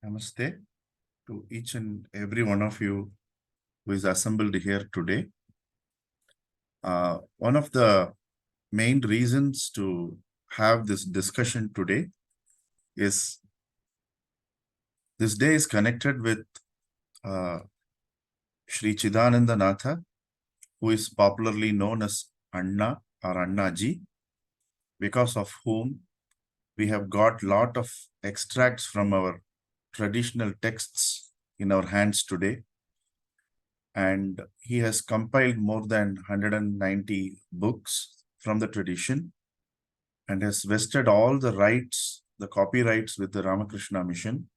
Namaste to each and every one of you who is assembled here today. One of the main reasons to have this discussion today is this day is connected with Sri Chidananda Natha, who is popularly known as Anna or Annaji, because of whom we have got lot of extracts from our traditional texts in our hands today. And he has compiled more than 190 books from the tradition and has vested all the rights, the copyrights with the Ramakrishna Mission.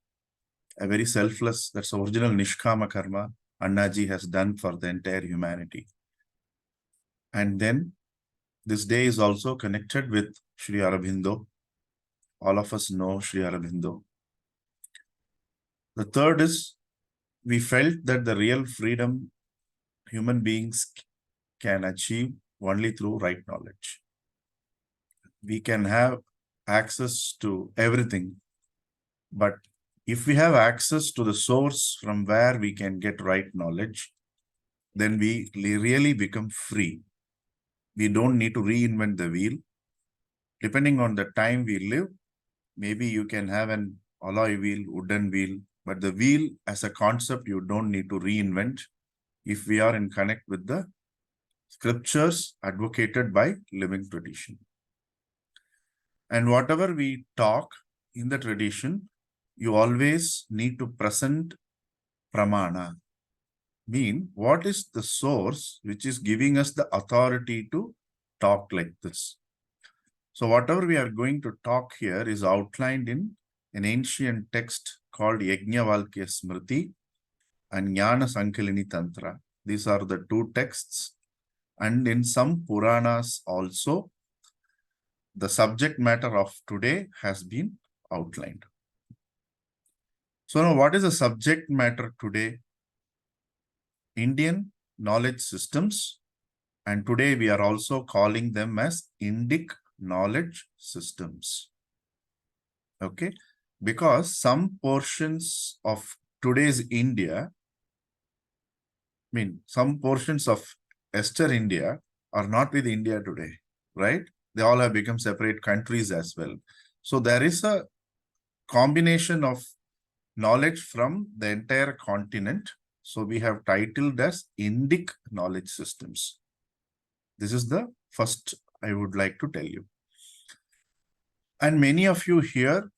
A very selfless, that's original Nishkama Karma Annaji has done for the entire humanity. And then this day is also connected with Sri Aurobindo. All of us know Sri Aurobindo. The third is, we felt that the real freedom human beings can achieve only through right knowledge. We can have access to everything, but if we have access to the source from where we can get right knowledge, then we really become free. We don't need to reinvent the wheel. Depending on the time we live, maybe you can have an alloy wheel, wooden wheel, but the wheel as a concept, you don't need to reinvent if we are in connect with the scriptures advocated by living tradition. And whatever we talk in the tradition, you always need to present pramana. Mean, what is the source which is giving us the authority to talk like this? So whatever we are going to talk here is outlined in an ancient text called Yajnavalkya Smriti and Jnana Sankalini Tantra. These are the two texts. And in some Puranas also, the subject matter of today has been outlined. So now what is the subject matter today? Indian knowledge systems. And today we are also calling them as Indic knowledge systems. Okay. Because some portions of today's India, some portions of Esther India are not with India today, right? They all have become separate countries as well. So there is a combination of knowledge from the entire continent. So we have titled as Indic knowledge systems. This is the first I would like to tell you. And many of you here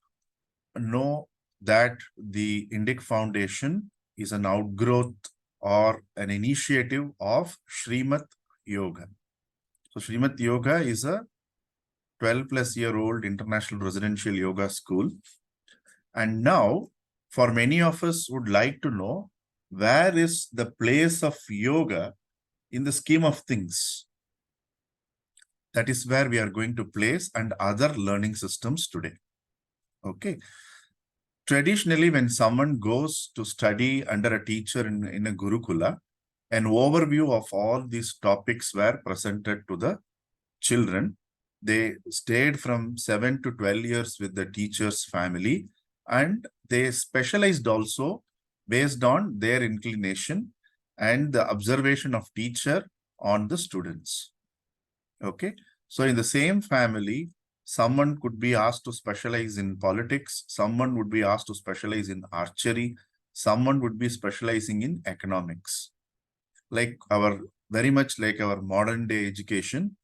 know that the Indic Foundation is an outgrowth or an initiative of Srimad Yoga. So Srimad Yoga is a 12-plus-year-old international residential yoga school. And now, for many of us would like to know, where is the place of yoga in the scheme of things? That is where we are going to place and other learning systems today. Okay. Traditionally, when someone goes to study under a teacher in a Gurukula, an overview of all these topics were presented to the children. They stayed from 7 to 12 years with the teacher's family, and they specialized also based on their inclination and the observation of teacher on the students. Okay. So in the same family, someone could be asked to specialize in politics. Someone would be asked to specialize in archery. Someone would be specializing in economics. Very much like our modern day education,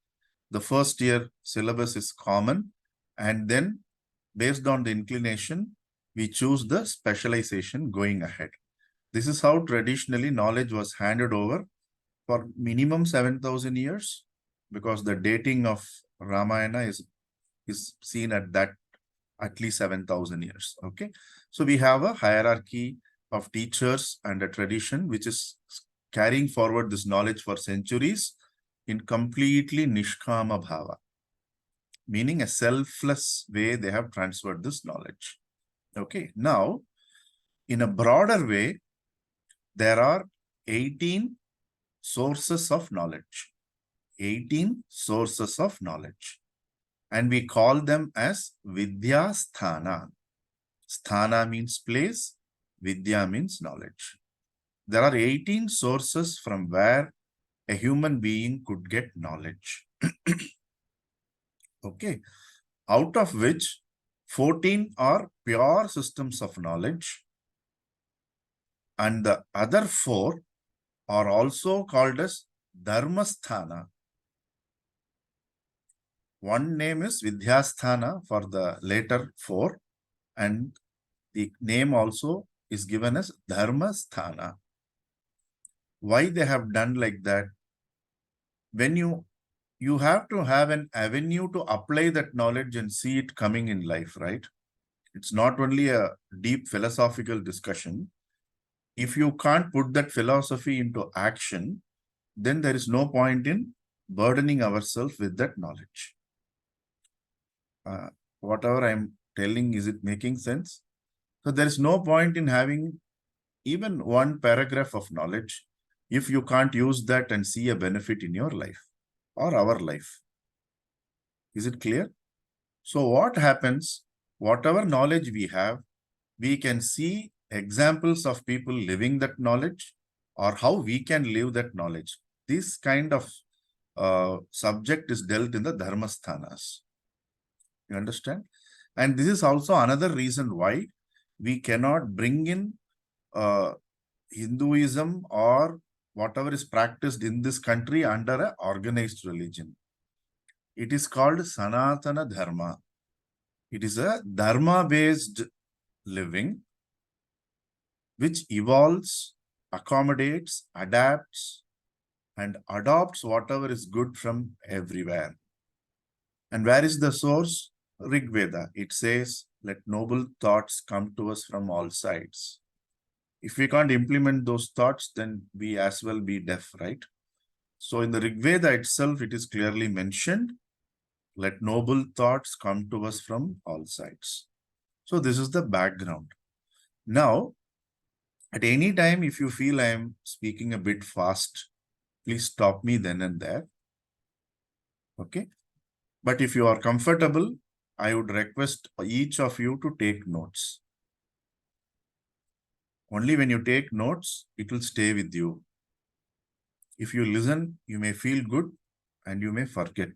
the first year syllabus is common. And then based on the inclination, we choose the specialization going ahead. This is how traditionally knowledge was handed over for minimum 7,000 years, because the dating of Ramayana is seen at least 7,000 years. Okay. So we have a hierarchy of teachers and a tradition which is carrying forward this knowledge for centuries in completely Nishkama Bhava, meaning a selfless way they have transferred this knowledge. Okay. Now, in a broader way, there are 18 sources of knowledge. 18 sources of knowledge. And we call them as Vidya Sthana. Sthana means place, Vidya means knowledge. There are 18 sources from where a human being could get knowledge. Okay. Out of which 14 are pure systems of knowledge, and the other 4 are also called as Dharmasthana. One name is Vidyasthana for the later 4, and the name also is given as Dharmasthana. Why they have done like that? When you have to have an avenue to apply that knowledge and see it coming in life, right? It's not only a deep philosophical discussion. If you can't put that philosophy into action, then there is no point in burdening ourselves with that knowledge. Whatever I'm telling, is it making sense? So there is no point in having even one paragraph of knowledge if you can't use that and see a benefit in your life or our life. Is it clear? So what happens, whatever knowledge we have, we can see examples of people living that knowledge or how we can live that knowledge. This kind of subject is dealt in the Dharmasthanas. You understand? And this is also another reason why we cannot bring in Hinduism or whatever is practiced in this country under an organized religion. It is called Sanatana Dharma. It is a dharma-based living which evolves, accommodates, adapts, and adopts whatever is good from everywhere. And where is the source? Rig Veda. It says, let noble thoughts come to us from all sides. If we can't implement those thoughts, then we as well be deaf, right? So in the Rig Veda itself, it is clearly mentioned, let noble thoughts come to us from all sides. So this is the background. Now, at any time, if you feel I am speaking a bit fast, please stop me then and there. Okay. But if you are comfortable, I would request each of you to take notes. Only when you take notes, it will stay with you. If you listen, you may feel good and you may forget.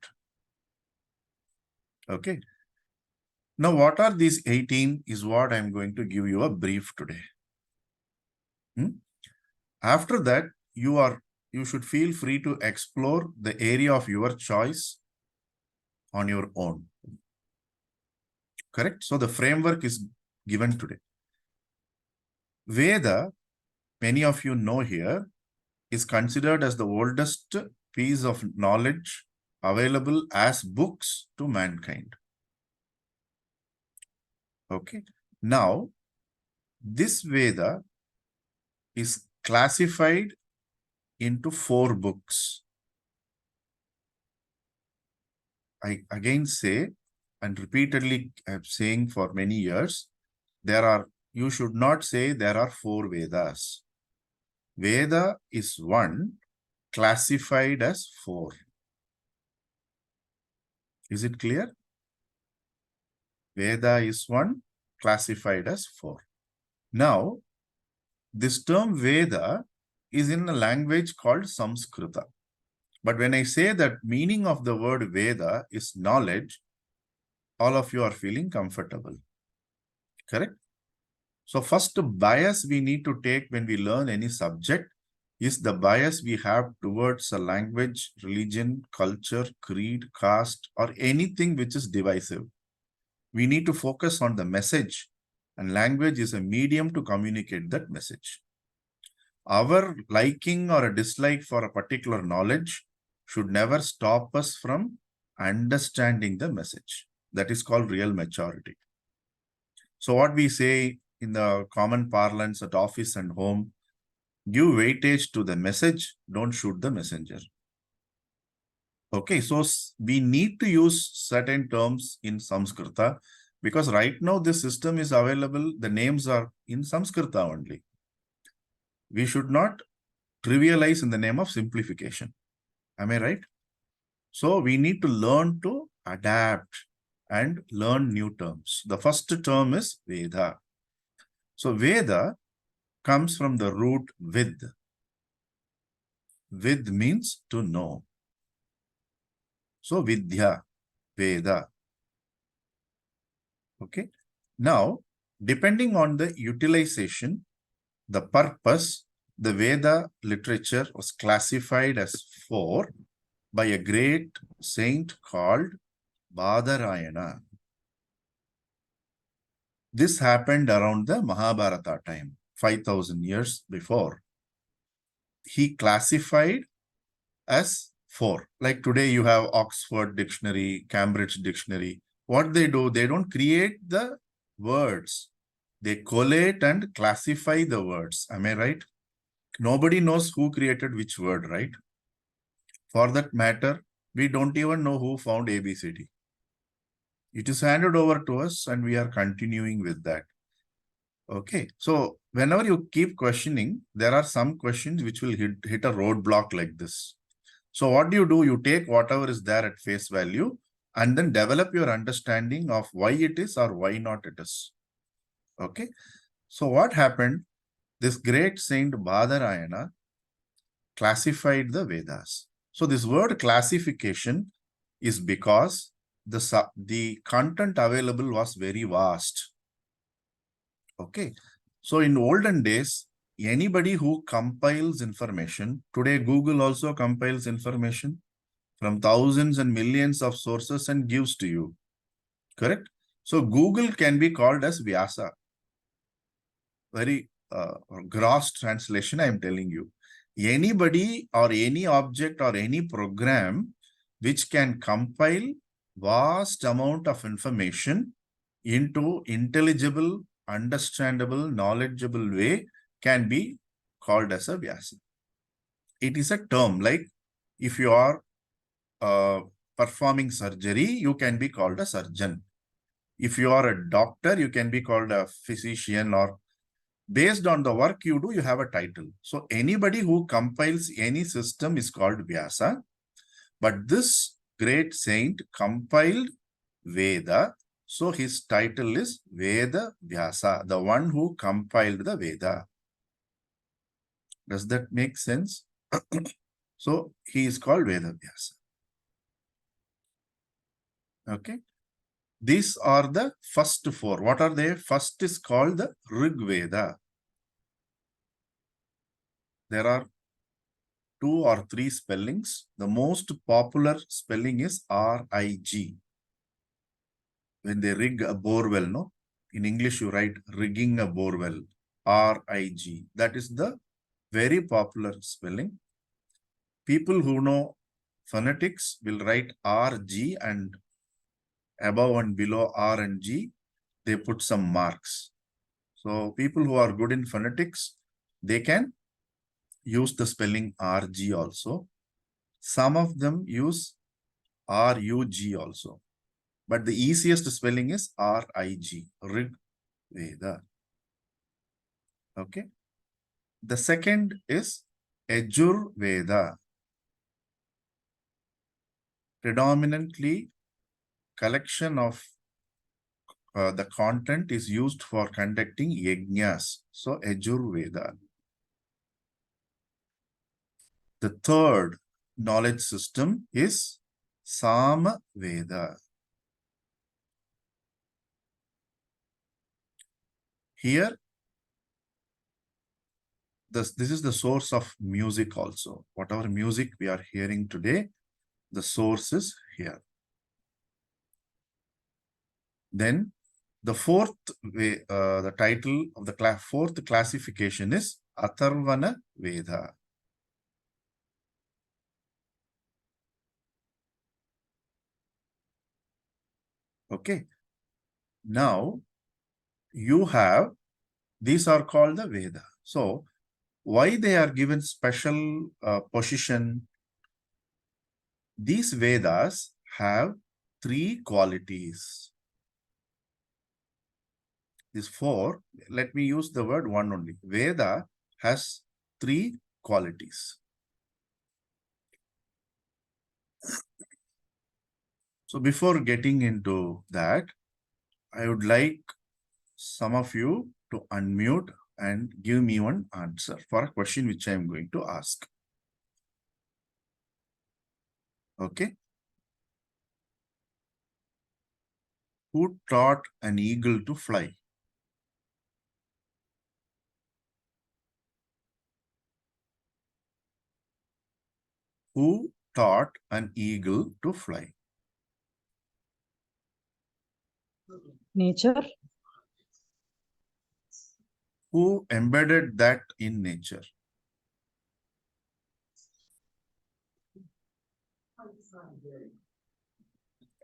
Okay. Now, what are these 18 is what I'm going to give you a brief today. After that, you should feel free to explore the area of your choice on your own. Correct? So the framework is given today. Veda, many of you know here, is considered as the oldest piece of knowledge available as books to mankind. Okay. Now, this Veda is classified into 4 books. I again say, and repeatedly I'm saying for many years, you should not say there are 4 Vedas. Veda is one classified as 4. Is it clear? Veda is one classified as 4. Now, this term Veda is in a language called Samskrita. But when I say that meaning of the word Veda is knowledge, all of you are feeling comfortable. Correct? So first bias we need to take when we learn any subject is the bias we have towards a language, religion, culture, creed, caste, or anything which is divisive. We need to focus on the message, and language is a medium to communicate that message. Our liking or a dislike for a particular knowledge should never stop us from understanding the message. That is called real maturity. So what we say in the common parlance at office and home, give weightage to the message, don't shoot the messenger. Okay, so we need to use certain terms in Samskrita because right now this system is available, the names are in Samskrita only. We should not trivialize in the name of simplification. Am I right? So we need to learn to adapt and learn new terms. The first term is Veda. So Veda comes from the root vid. Vid means to know. So Vidya, Veda. Okay. Now, depending on the utilization, the purpose, the Veda literature was classified as 4 by a great saint called Badarayana. This happened around the Mahabharata time, 5,000 years before. He classified as 4. Like today you have Oxford Dictionary, Cambridge Dictionary. What they do, they don't create the words. They collate and classify the words. Am I right? Nobody knows who created which word, right? For that matter, we don't even know who found ABCD. It is handed over to us and we are continuing with that. Okay. So whenever you keep questioning, there are some questions which will hit a roadblock like this. So what do? You take whatever is there at face value and then develop your understanding of why it is or why not it is. Okay. So what happened? This great saint Badarayana classified the Vedas. So this word classification is because the content available was very vast. Okay. So in olden days, anybody who compiles information, today Google also compiles information from thousands and millions of sources and gives to you. Correct? So Google can be called as Vyasa. Very gross translation, I am telling you. Anybody or any object or any program which can compile vast amount of information into intelligible, understandable, knowledgeable way can be called as a Vyasa. It is a term like if you are performing surgery, you can be called a surgeon. If you are a doctor, you can be called a physician, or based on the work you do, you have a title. So anybody who compiles any system is called Vyasa. But this great saint compiled Veda. So his title is Veda Vyasa, the one who compiled the Veda. Does that make sense? So he is called Veda Vyasa. Okay. These are the first 4. What are they? First is called the Rig Veda. There are 2 or 3 spellings. The most popular spelling is R-I-G. When they rig a borewell, no? In English, you write rigging a borewell. R-I-G. That is the very popular spelling. People who know phonetics will write R-G, and above and below R and G, they put some marks. So people who are good in phonetics, they can use the spelling RG also. Some of them use RUG also. But the easiest spelling is RIG, Rig Veda. Okay. The second is Yajur Veda. Predominantly, collection of the content is used for conducting yajnas. So Yajur Veda. The third knowledge system is Sama Veda. Here, this is the source of music also. Whatever music we are hearing today, the source is here. Then the fourth way, the title of the fourth classification is Atharvana Veda. Okay. Now, you have, these are called the Veda. So, why they are given special position? These Vedas have 3 qualities. These 4, let me use the word 1 only. Veda has 3 qualities. So before getting into that, I would like some of you to unmute and give me one answer for a question which I am going to ask. Okay. Who taught an eagle to fly? Who taught an eagle to fly? Nature. Who embedded that in nature?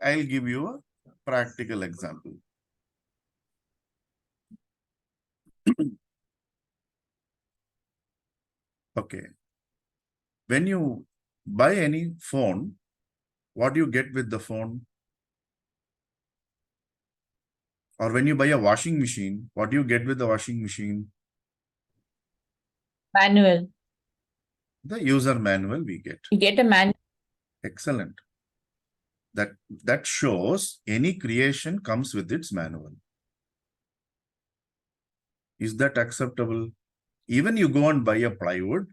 I'll give you a practical example. Okay. When you buy any phone, what do you get with the phone? Or when you buy a washing machine, what do you get with the washing machine? Manual. The user manual we get. You get a manual. Excellent. That shows any creation comes with its manual. Is that acceptable? Even you go and buy a plywood,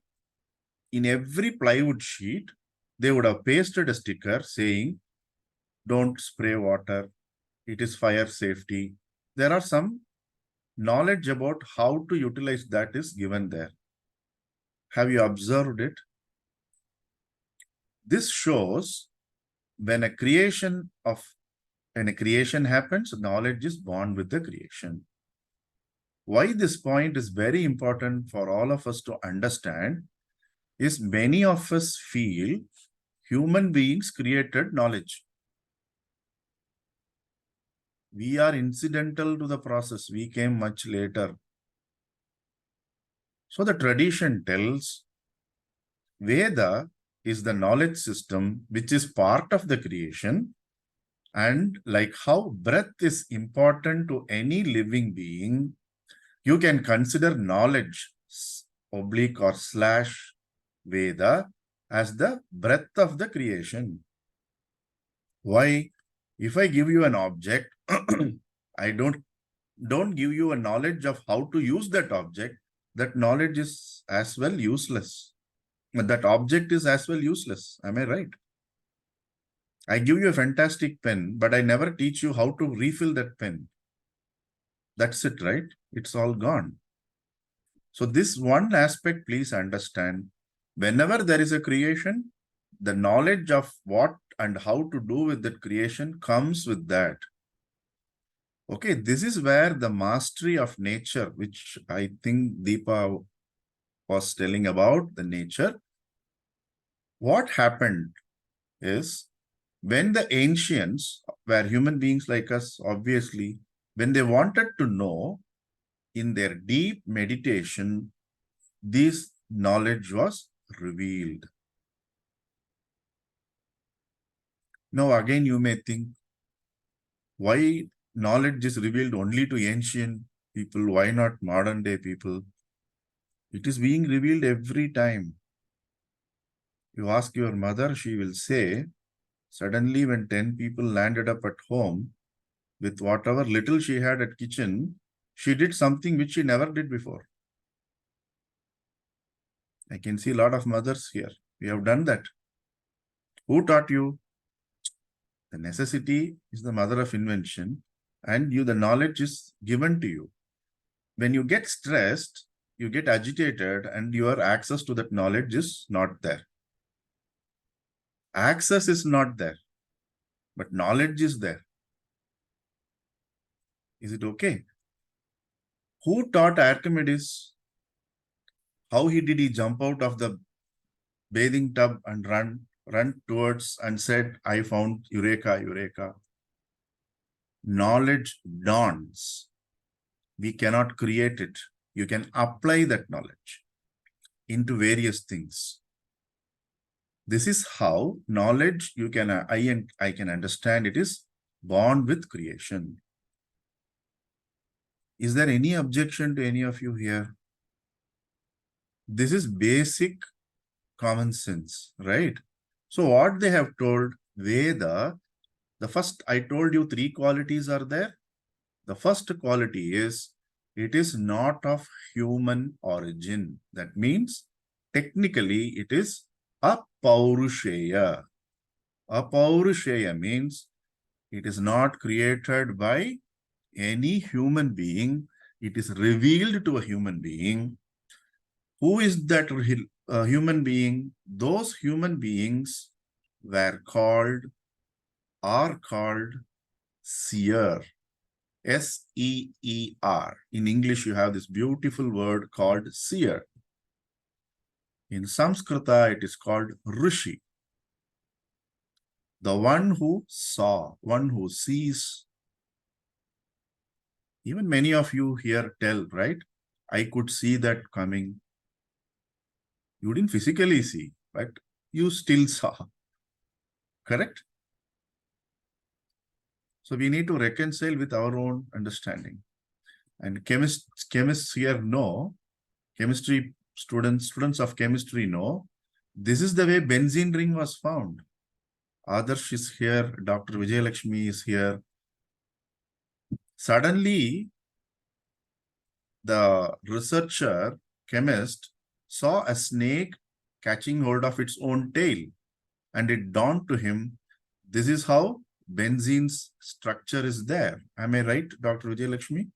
in every plywood sheet, they would have pasted a sticker saying, don't spray water, it is fire safety. There are some knowledge about how to utilize that is given there. Have you observed it? This shows when a creation happens, knowledge is born with the creation. Why this point is very important for all of us to understand is many of us feel human beings created knowledge. We are incidental to the process. We came much later. So the tradition tells Veda is the knowledge system which is part of the creation, and like how breath is important to any living being, you can consider knowledge oblique or slash Veda as the breath of the creation. Why? If I give you an object, I don't give you a knowledge of how to use that object, that knowledge is as well useless. That object is as well useless. Am I right? I give you a fantastic pen, but I never teach you how to refill that pen. That's it, right? It's all gone. So this one aspect, please understand. Whenever there is a creation, the knowledge of what and how to do with that creation comes with that. Okay, this is where the mastery of nature, which I think Deepa was telling about, the nature. What happened is when the ancients were human beings like us, obviously, when they wanted to know in their deep meditation, this knowledge was revealed. Now, again, you may think, why knowledge is revealed only to ancient people? Why not modern day people? It is being revealed every time. You ask your mother, she will say, suddenly when 10 people landed up at home, with whatever little she had at kitchen, she did something which she never did before. I can see a lot of mothers here. We have done that. Who taught you? The necessity is the mother of invention, and the knowledge is given to you. When you get stressed, you get agitated, and your access to that knowledge is not there. Access is not there, but knowledge is there. Is it okay? Who taught Archimedes? How did he jump out of the bathing tub and run towards and said, I found Eureka, Eureka. Knowledge dawns. We cannot create it. You can apply that knowledge into various things. This is how knowledge I can understand it is born with creation. Is there any objection to any of you here? This is basic common sense, right? So what they have told Veda, the first, I told you 3 qualities are there. The first quality is it is not of human origin. That means technically it is apaurushaya. Apaurushaya means it is not created by any human being. It is revealed to a human being. Who is that human being? Those human beings were called, are called seer. S-E-E-R. In English, you have this beautiful word called seer. In Sanskrita, it is called Rishi. The one who saw, one who sees. Even many of you here tell, right? I could see that coming. You didn't physically see, but you still saw. Correct? So we need to reconcile with our own understanding. And chemists here know, chemistry students of chemistry know, this is the way benzene ring was found. Adarsh is here, Dr. Vijayalakshmi is here. Suddenly, the researcher, chemist, saw a snake catching hold of its own tail. And it dawned to him, this is how benzene's structure is there. Am I right, Dr. Vijayalakshmi?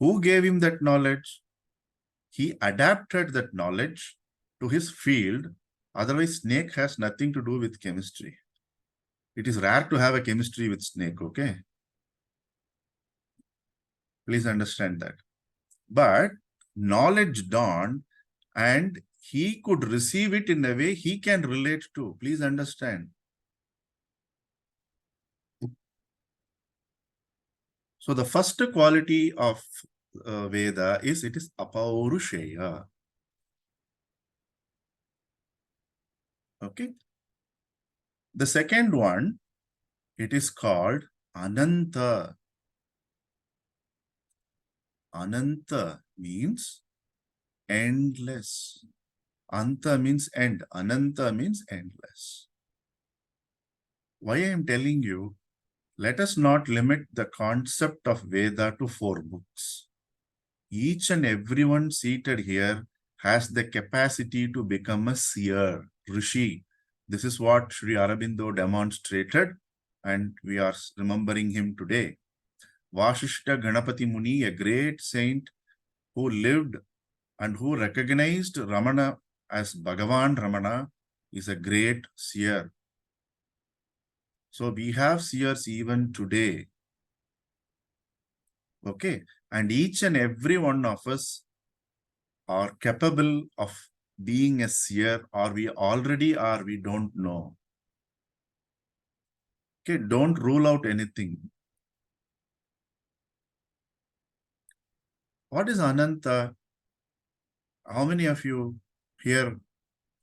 Who gave him that knowledge? He adapted that knowledge to his field. Otherwise, snake has nothing to do with chemistry. It is rare to have a chemistry with snake, okay? Please understand that. But knowledge dawned and he could receive it in a way he can relate to. Please understand. So the first quality of Veda is it is apaurushaya. Okay. The second one, it is called Ananta. Ananta means endless. Anta means end. Ananta means endless. Why I am telling you, let us not limit the concept of Veda to 4 books. Each and everyone seated here has the capacity to become a seer, Rishi. This is what Sri Aurobindo demonstrated, and we are remembering him today. Vashishta Ganapati Muni, a great saint who lived and who recognized Ramana as Bhagavan Ramana, is a great seer. So we have seers even today. Okay. And each and every one of us are capable of being a seer, or we already are, we don't know. Okay. Don't rule out anything. What is Ananta? How many of you here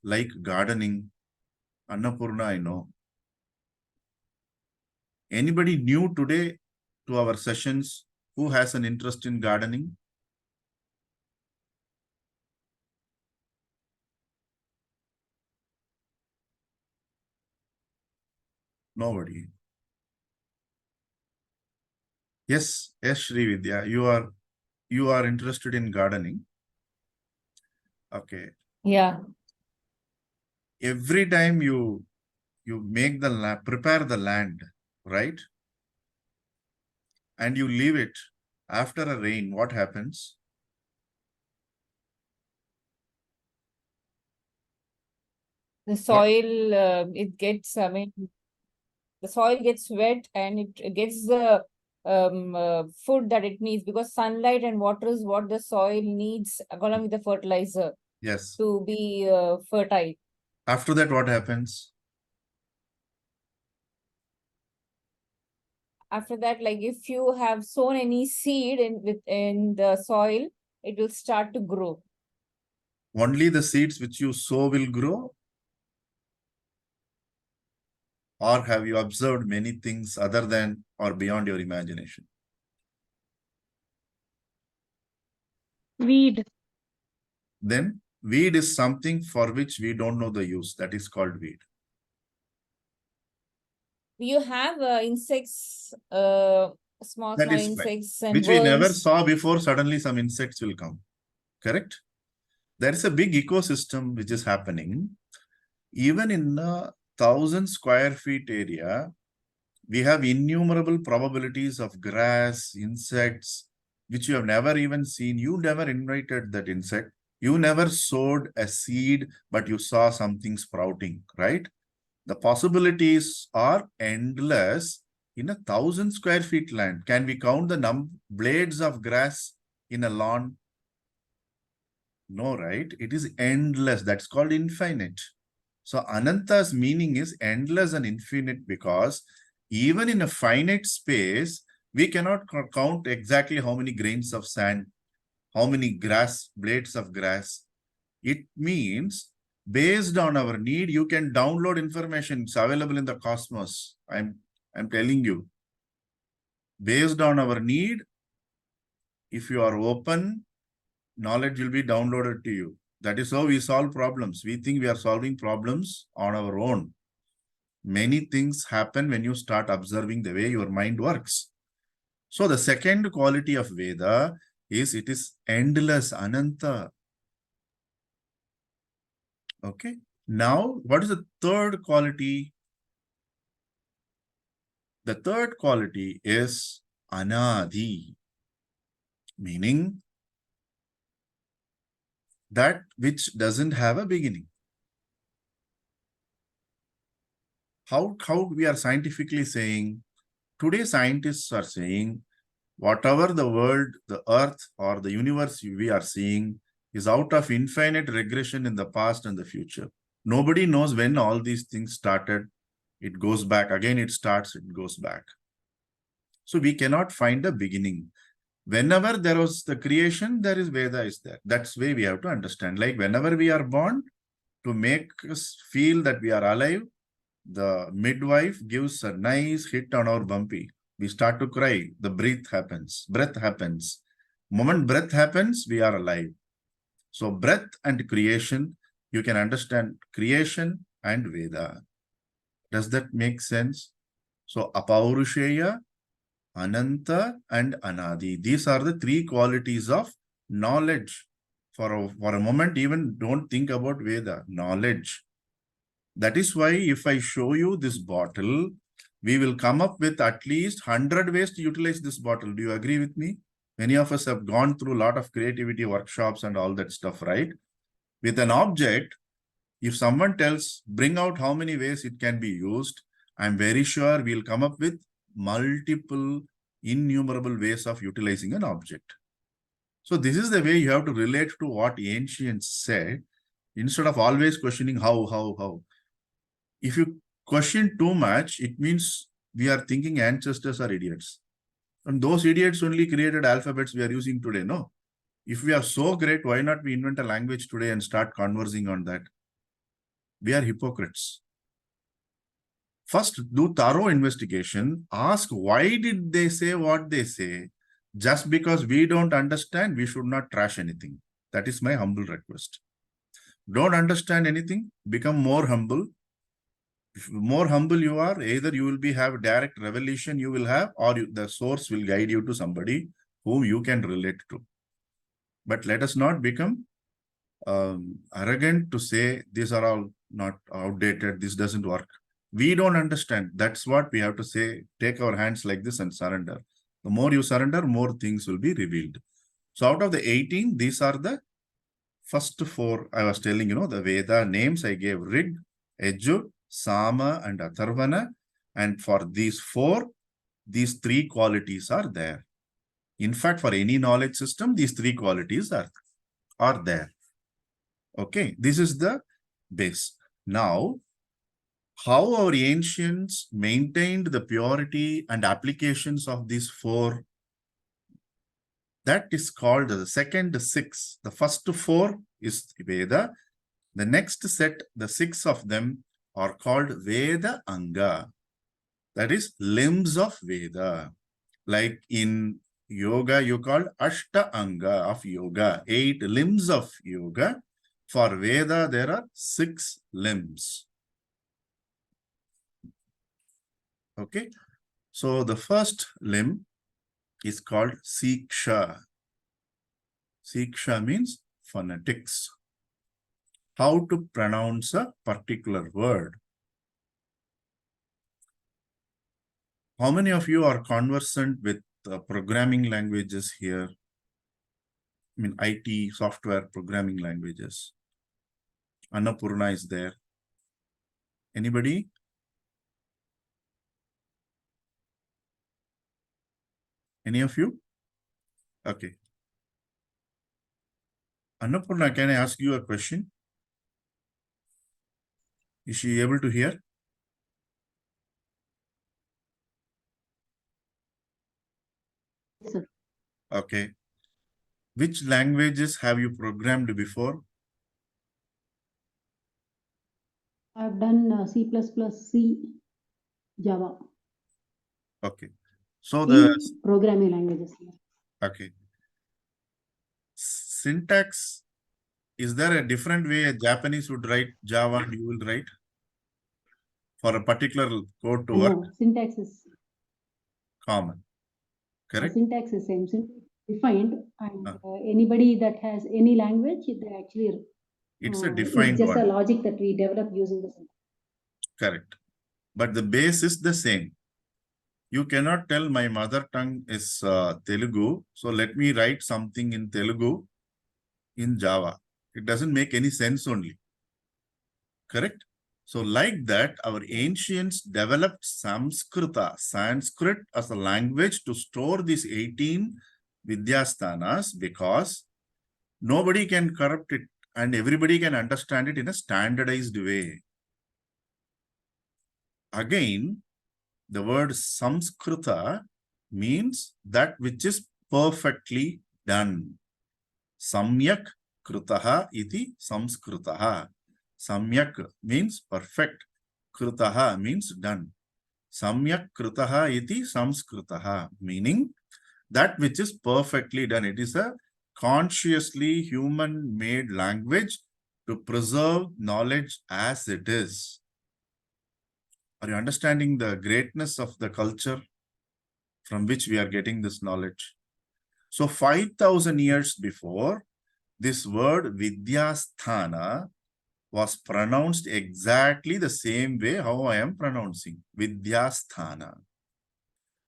like gardening? Annapurna, I know. Anybody new today to our sessions who has an interest in gardening? Nobody. Yes, yes, Sri Vidya, you are interested in gardening. Okay. Yeah. Every time you make the land, prepare the land, right? And you leave it after a rain, what happens? The What? soil, it gets, I mean, the soil gets wet and it gets the food that it needs, because sunlight and water is what the soil needs along with the fertilizer Yes. to be fertile. After that, what happens? After that, like if you have sown any seed in the soil, it will start to grow. Only the seeds which you sow will grow? Or have you observed many things other than or beyond your imagination? Weed. Then weed is something for which we don't know the use. That is called weed. You have insects small That is fine. insects and Which we never worms. saw before, suddenly some insects will come. Correct? There is a big ecosystem which is happening. Even in a 1,000 square feet area, we have innumerable probabilities of grass, insects, which you have never even seen. You never invited that insect. You never sowed a seed, but you saw something sprouting, right? The possibilities are endless in a 1,000 square feet land. Can we count the blades of grass in a lawn? No, right? It is endless. That's called infinite. So Ananta's meaning is endless and infinite because even in a finite space, we cannot count exactly how many grains of sand, how many blades of grass. It means based on our need, you can download information. It's available in the cosmos. I'm telling you. Based on our need, if you are open, knowledge will be downloaded to you. That is how we solve problems. We think we are solving problems on our own. Many things happen when you start observing the way your mind works. So the second quality of Veda is it is endless, Ananta. Okay. Now, what is the third quality? The third quality is Anadi, meaning that which doesn't have a beginning. How we are scientifically saying, today scientists are saying, whatever the world, the earth or the universe we are seeing is out of infinite regression in the past and the future. Nobody knows when all these things started. It goes back. Again, it starts, it goes back. So we cannot find a beginning. Whenever there was the creation, there is Veda is there. That's the way we have to understand. Like whenever we are born, to make us feel that we are alive, the midwife gives a nice hit on our bumpy. We start to cry. The breath happens. Moment breath happens, we are alive. So breath and creation, you can understand creation and Veda. Does that make sense? So Apaurusheya, Ananta and Anadi. These are the three qualities of knowledge. For a moment, even don't think about Veda. Knowledge. That is why if I show you this bottle, we will come up with at least 100 ways to utilize this bottle. Do you agree with me? Many of us have gone through a lot of creativity workshops and all that stuff, right? With an object, if someone tells, bring out how many ways it can be used, I'm very sure we'll come up with multiple, innumerable ways of utilizing an object. So this is the way you have to relate to what ancients said, instead of always questioning how. If you question too much, it means we are thinking ancestors are idiots. And those idiots only created alphabets we are using today, no? If we are so great, why not we invent a language today and start conversing on that? We are hypocrites. First, do thorough investigation. Ask why did they say what they say. Just because we don't understand, we should not trash anything. That is my humble request. Don't understand anything, become more humble. If more humble you are, either you will have direct revelation you will have, or the source will guide you to somebody whom you can relate to. But let us not become arrogant to say these are all not outdated, this doesn't work. We don't understand. That's what we have to say. Take our hands like this and surrender. The more you surrender, more things will be revealed. So out of the 18, these are the first 4 I was telling, the Veda names I gave: Rig, Yajur, Sama and Atharvana. And for these 4, these 3 qualities are there. In fact, for any knowledge system, these 3 qualities are there. Okay, this is the base. Now, how our ancients maintained the purity and applications of these 4, that is called the second 6. The first 4 is Veda. The next set, the 6 of them, are called Veda Anga. That is limbs of Veda. Like in yoga, you call Ashta Anga of yoga, 8 limbs of yoga. For Veda, there are 6 limbs. Okay. So the first limb is called Siksha. Siksha means phonetics. How to pronounce a particular word. How many of you are conversant with programming languages here? I mean, IT, software programming languages. Annapurna is there. Anybody? Any of you? Okay. Annapurna, can I ask you a question? Is she able to hear? Yes, sir. Okay. Which languages have you programmed before? I've done C++, C, Java. Okay. So In programming languages. okay. Syntax, is there a different way a Japanese would write Java and you will write? For a particular code to work? No, syntax is Common. Correct? syntax is same, defined, and anybody that has any language, they actually It's a it's defined just a one. logic that we develop using the syntax. Correct. But the base is the same. You cannot tell my mother tongue is Telugu, so let me write something in Telugu in Java. It doesn't make any sense only. Correct? So like that, our ancients developed Sanskrit as a language to store these 18 Vidyasthanas because nobody can corrupt it and everybody can understand it in a standardized way. Again, the word Samskrita means that which is perfectly done. Samyak krutaha iti samskritaha. Samyak means perfect. Krutaha means done. Samyak krutaha iti samskritaha, meaning that which is perfectly done. It is a consciously human-made language to preserve knowledge as it is. Are you understanding the greatness of the culture from which we are getting this knowledge? So 5,000 years before, this word Vidyasthana was pronounced exactly the same way how I am pronouncing Vidyasthana.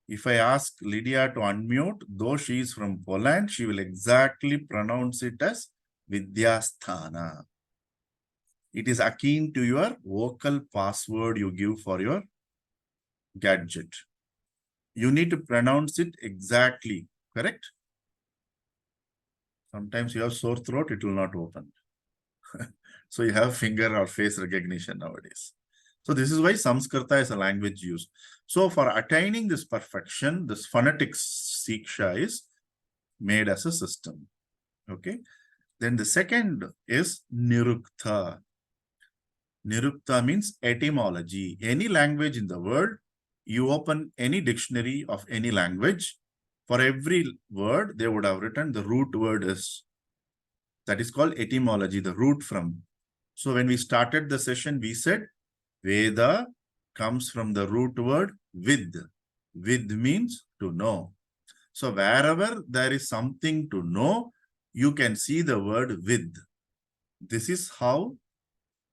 If I ask Lydia to unmute, though she is from Poland, she will exactly pronounce it as Vidyasthana. It is akin to your vocal password you give for your gadget. You need to pronounce it exactly, correct? Sometimes you have sore throat, it will not open. So you have finger or face recognition nowadays. So this is why Samskrita is a language used. So for attaining this perfection, this phonetics Siksha is made as a system. Okay. Then the second is Nirukta. Nirukta means etymology. Any language in the world, you open any dictionary of any language, for every word, they would have written the root word is. That is called etymology, the root from. So when we started the session, we said Veda comes from the root word vid. Vid means to know. So wherever there is something to know, you can see the word vid. This is how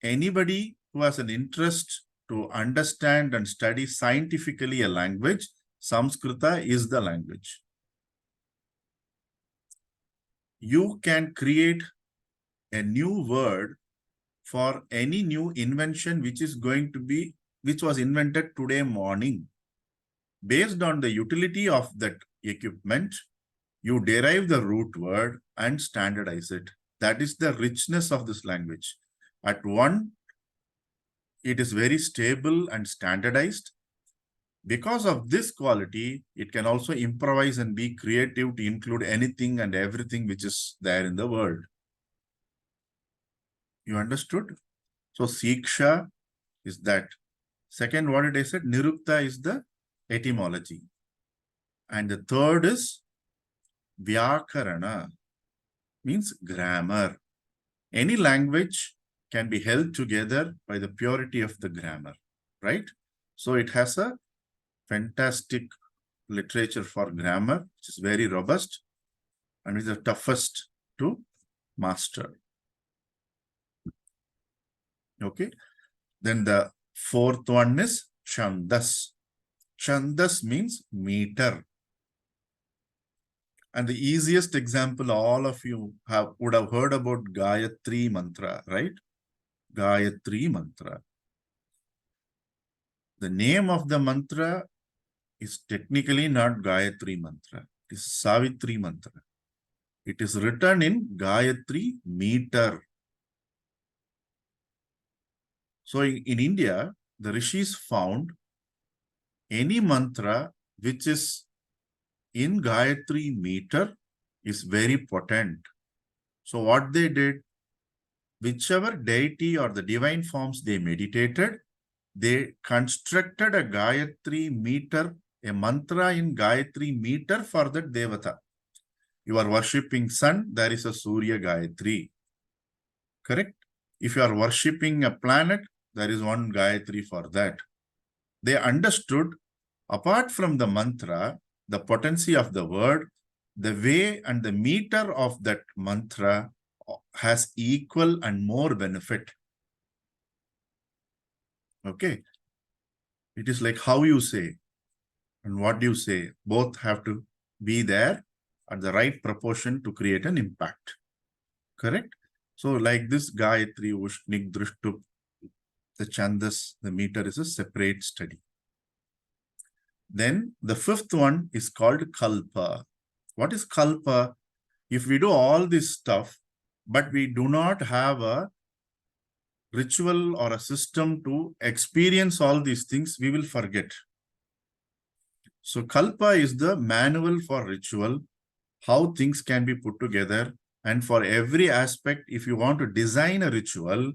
anybody who has an interest to understand and study scientifically a language, Samskrita is the language. You can create a new word for any new invention which was invented today morning. Based on the utility of that equipment, you derive the root word and standardize it. That is the richness of this language. At one, it is very stable and standardized. Because of this quality, it can also improvise and be creative to include anything and everything which is there in the world. You understood? So Siksha is that. Second, what did I said? Nirukta is the etymology. And the third is Vyakarana, means grammar. Any language can be held together by the purity of the grammar, right? So it has a fantastic literature for grammar, which is very robust and is the toughest to master. Okay. Then the fourth one is Chandas. Chandas means meter. And the easiest example, all of you would have heard about Gayatri Mantra, right? Gayatri Mantra. The name of the mantra is technically not Gayatri Mantra. It is Savitri Mantra. It is written in Gayatri meter. So in India, the rishis found any mantra which is in Gayatri meter is very potent. So what they did, whichever deity or the divine forms they meditated, they constructed a Gayatri meter, a mantra in Gayatri meter for that Devata. You are worshipping sun, there is a Surya Gayatri. Correct? If you are worshipping a planet, there is one Gayatri for that. They understood, apart from the mantra, the potency of the word, the way and the meter of that mantra has equal and more benefit. Okay. It is like how you say and what you say. Both have to be there at the right proportion to create an impact. Correct? So like this Gayatri, Ushnik, Drishtup, the Chandas, the meter is a separate study. Then the fifth one is called Kalpa. What is Kalpa? If we do all this stuff, but we do not have a ritual or a system to experience all these things, we will forget. So Kalpa is the manual for ritual, how things can be put together. And for every aspect, if you want to design a ritual,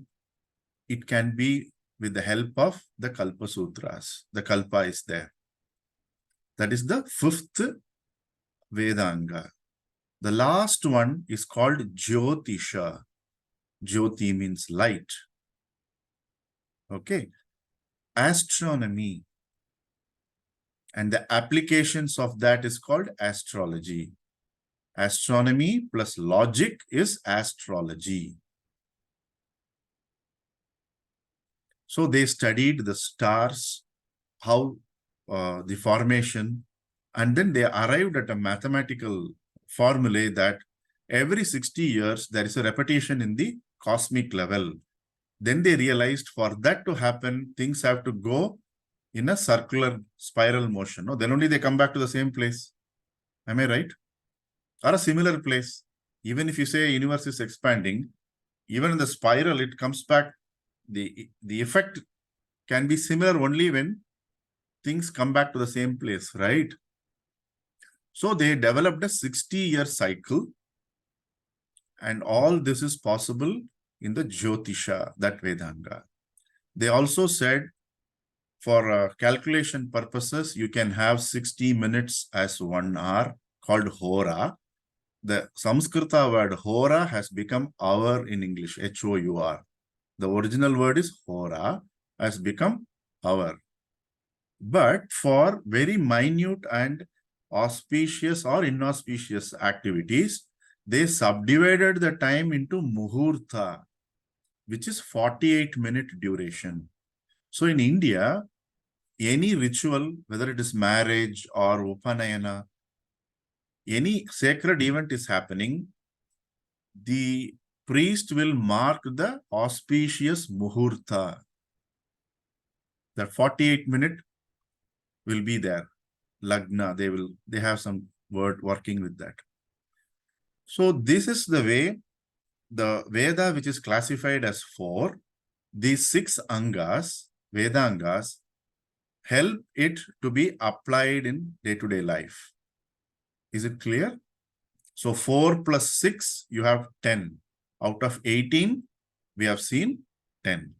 it can be with the help of the Kalpa Sutras. The Kalpa is there. That is the fifth Vedanga. The last one is called Jyotisha. Jyoti means light. Okay. Astronomy. And the applications of that is called astrology. Astronomy plus logic is astrology. So they studied the stars, how the formation, and then they arrived at a mathematical formulae that every 60 years, there is a repetition in the cosmic level. Then they realized for that to happen, things have to go in a circular spiral motion. No, then only they come back to the same place. Am I right? Or a similar place. Even if you say universe is expanding, even in the spiral, it comes back. The effect can be similar only when things come back to the same place, right? So they developed a 60-year cycle, and all this is possible in the Jyotisha, that Vedanga. They also said for calculation purposes, you can have 60 minutes as 1 hour, called Hora. The Sanskrita word Hora has become hour in English, H-O-U-R. The original word is Hora, has become hour. But for very minute and auspicious or inauspicious activities, they subdivided the time into Muhurta, which is 48-minute duration. So in India, any ritual, whether it is marriage or Upanayana, any sacred event is happening, the priest will mark the auspicious Muhurta. That 48-minute will be there. Lagna, they have some word working with that. So this is the way the Veda, which is classified as 4, these 6 Angas, Vedangas, help it to be applied in day-to-day life. Is it clear? So 4 plus 6, you have 10. Out of 18, we have seen 10.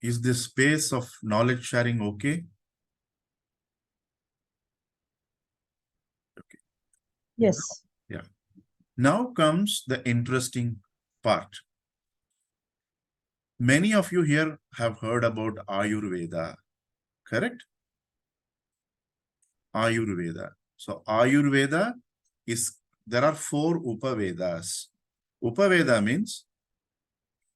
Is this space of knowledge sharing okay? Okay. Yes. Yeah. Now comes the interesting part. Many of you here have heard about Ayurveda, correct? Ayurveda. So Ayurveda is, there are 4 Upavedas. Upaveda means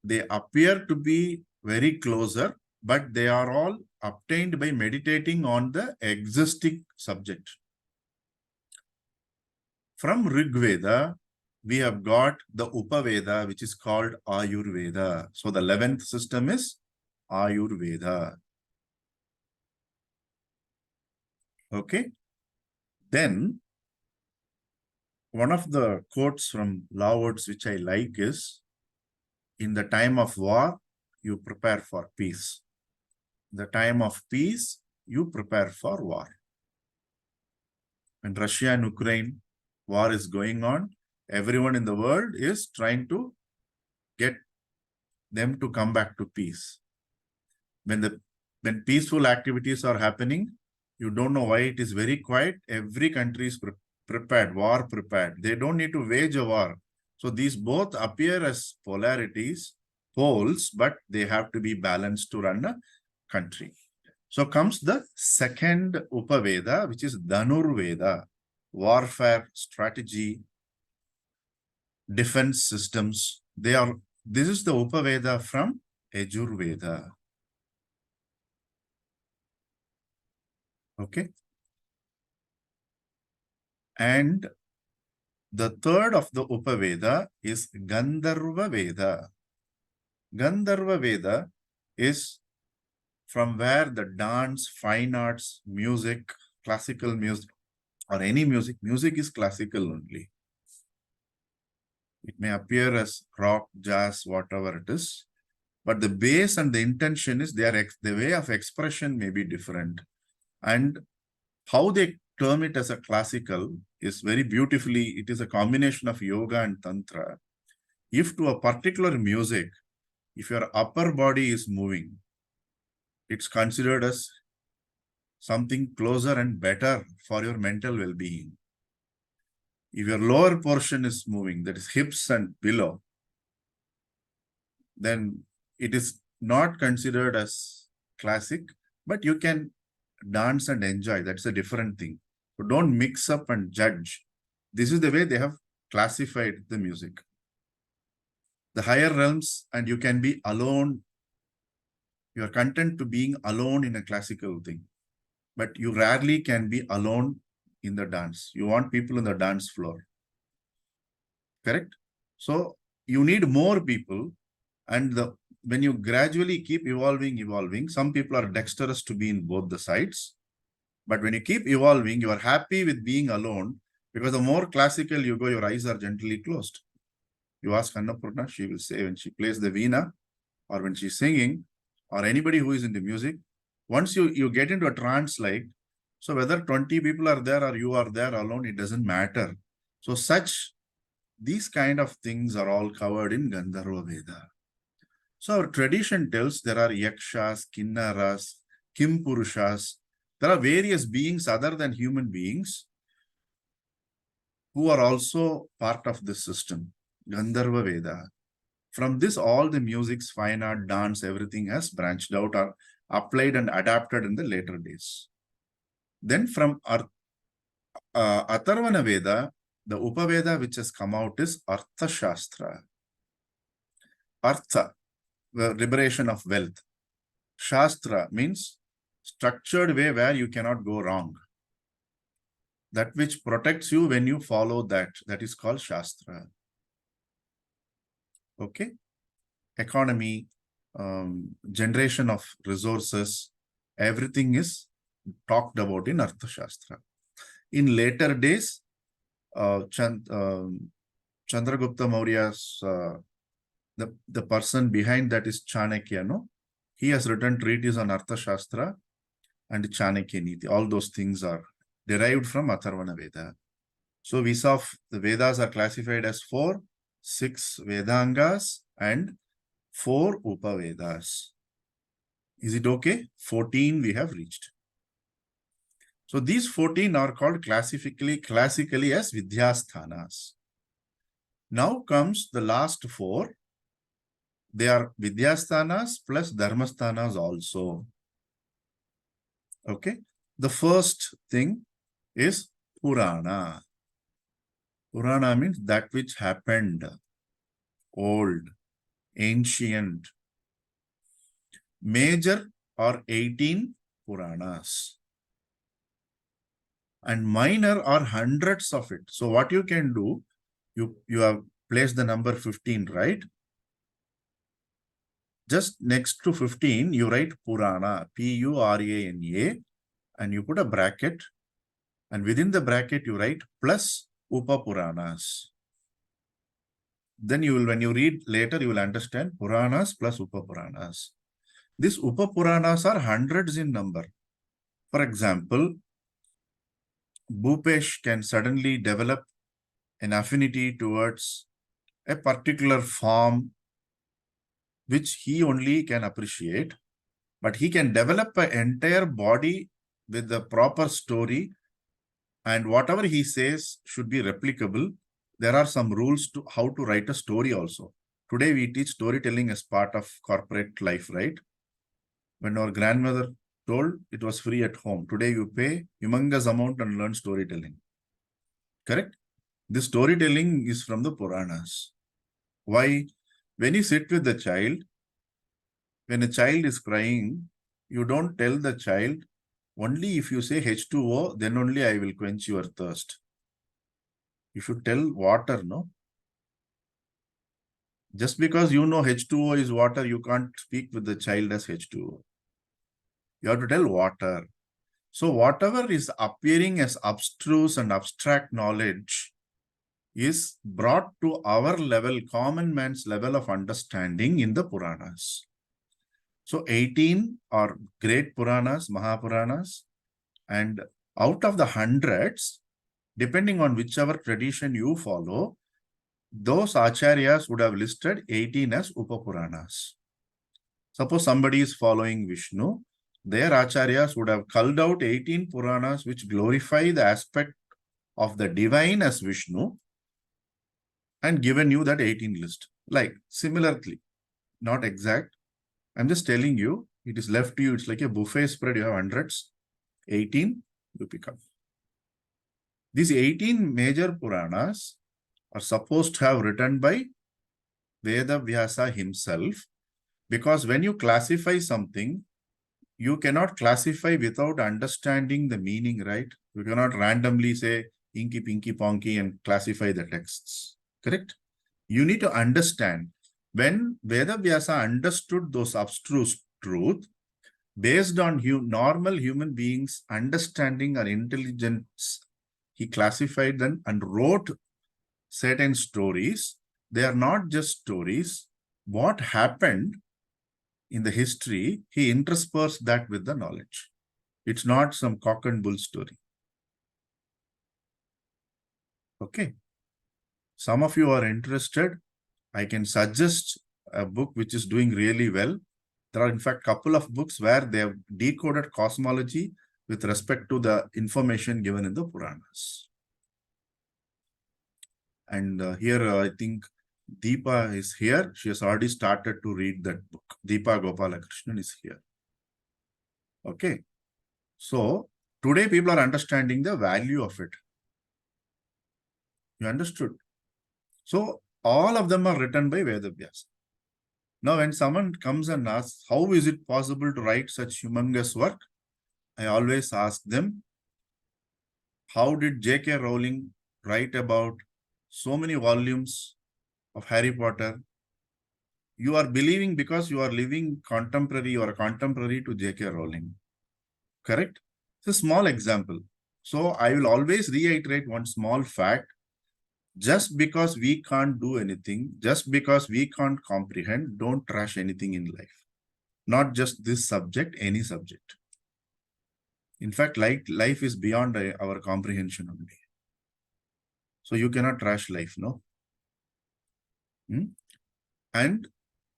they appear to be very closer, but they are all obtained by meditating on the existing subject. From Rig Veda, we have got the Upaveda, which is called Ayurveda. So the 11th system is Ayurveda. Okay. Then one of the quotes from Lawords which I like is, in the time of war, you prepare for peace. The time of peace, you prepare for war. When Russia and Ukraine war is going on, everyone in the world is trying to get them to come back to peace. When peaceful activities are happening, you don't know why it is very quiet. Every country is prepared, war prepared. They don't need to wage a war. So these both appear as polarities, poles, but they have to be balanced to run a country. So comes the second Upaveda, which is Dhanurveda, warfare, strategy, defense systems. This is the Upaveda from Yajurveda. Okay. And the third of the Upaveda is Gandharva Veda. Gandharva Veda is from where the dance, fine arts, music, classical music, or any music is classical only. It may appear as rock, jazz, whatever it is, but the base and the intention is the way of expression may be different. And how they term it as a classical is very beautifully, it is a combination of yoga and tantra. If to a particular music, if your upper body is moving, it's considered as something closer and better for your mental well-being. If your lower portion is moving, that is hips and below, then it is not considered as classic, but you can dance and enjoy. That's a different thing. So don't mix up and judge. This is the way they have classified the music. The higher realms, and you can be alone. You are content to being alone in a classical thing, but you rarely can be alone in the dance. You want people in the dance floor. Correct? So you need more people, and when you gradually keep evolving, some people are dexterous to be in both the sides. But when you keep evolving, you are happy with being alone, because the more classical you go, your eyes are gently closed. You ask Annapurna, she will say when she plays the veena or when she's singing, or anybody who is into music, once you get into a trance like, so whether 20 people are there or you are there alone, it doesn't matter. So these kind of things are all covered in Gandharva Veda. So our tradition tells there are yakshas, kinnaras, kimpurushas. There are various beings other than human beings who are also part of this system, Gandharva Veda. From this, all the musics, fine art, dance, everything has branched out or applied and adapted in the later days. Then from Atharvana Veda, the Upaveda which has come out is Artha Shastra. Artha, the liberation of wealth. Shastra means structured way where you cannot go wrong. That which protects you when you follow that is called Shastra. Okay. Economy, generation of resources, everything is talked about in Arthashastra. In later days, Chandragupta Maurya's, the person behind that is Chanakya, no? He has written treatise on Arthashastra and Chanakya Niti. All those things are derived from Atharvana Veda. So we saw the Vedas are classified as 6 Vedangas and 4 Upavedas. Is it okay? 14 we have reached. So these 14 are called classically as Vidyasthanas. Now comes the last 4. They are Vidyasthanas plus Dharmasthanas also. Okay. The first thing is Purana. Purana means that which happened, old, ancient. Major are 18 Puranas. And minor are hundreds of it. So what you can do, you have placed the number 15, right? Just next to 15, you write Purana, Purana, and you put a bracket. And within the bracket, you write plus Upa Puranas. Then you will, when you read later, you will understand Puranas plus Upa Puranas. These Upa Puranas are hundreds in number. For example, Bhupesh can suddenly develop an affinity towards a particular form which he only can appreciate, but he can develop an entire body with the proper story, and whatever he says should be replicable. There are some rules to how to write a story also. Today we teach storytelling as part of corporate life, right? When our grandmother told, it was free at home. Today you pay humongous amount and learn storytelling. Correct? This storytelling is from the Puranas. Why? When you sit with the child, when a child is crying, you don't tell the child, only if you say H2O, then only I will quench your thirst. You should tell water, no? Just because you know H2O is water, you can't speak with the child as H2O. You have to tell water. So whatever is appearing as abstruse and abstract knowledge is brought to our level, common man's level of understanding in the Puranas. So 18 are great Puranas, Mahapuranas, and out of the hundreds, depending on whichever tradition you follow, those acharyas would have listed 18 as Upapuranas. Suppose somebody is following Vishnu, their acharyas would have culled out 18 Puranas which glorify the aspect of the divine as Vishnu and given you that 18 list. Like, similarly, not exact, I'm just telling you, it is left to you. It's like a buffet spread. You have hundreds, 18, you pick up. These 18 major Puranas are supposed to have written by Veda Vyasa himself, because when you classify something, you cannot classify without understanding the meaning, right? You cannot randomly say inky, pinky, ponky and classify the texts, correct? You need to understand. When Veda Vyasa understood those abstruse truth, based on normal human beings' understanding or intelligence, he classified them and wrote certain stories. They are not just stories. What happened in the history, he interspersed that with the knowledge. It's not some cock and bull story. Okay. Some of you are interested. I can suggest a book which is doing really well. There are, in fact, a couple of books where they have decoded cosmology with respect to the information given in the Puranas. And here, I think Deepa is here. She has already started to read that book. Deepa Gopalakrishnan is here. Okay. So, today people are understanding the value of it. You understood? So, all of them are written by Veda Vyasa. Now, when someone comes and asks, how is it possible to write such humongous work? I always ask them, how did J.K. Rowling write about so many volumes of Harry Potter? You are believing because you are living contemporary or contemporary to J.K. Rowling. Correct? It's a small example. So I will always reiterate one small fact. Just because we can't do anything, just because we can't comprehend, don't trash anything in life. Not just this subject, any subject. In fact, life is beyond our comprehension only. So you cannot trash life, no? And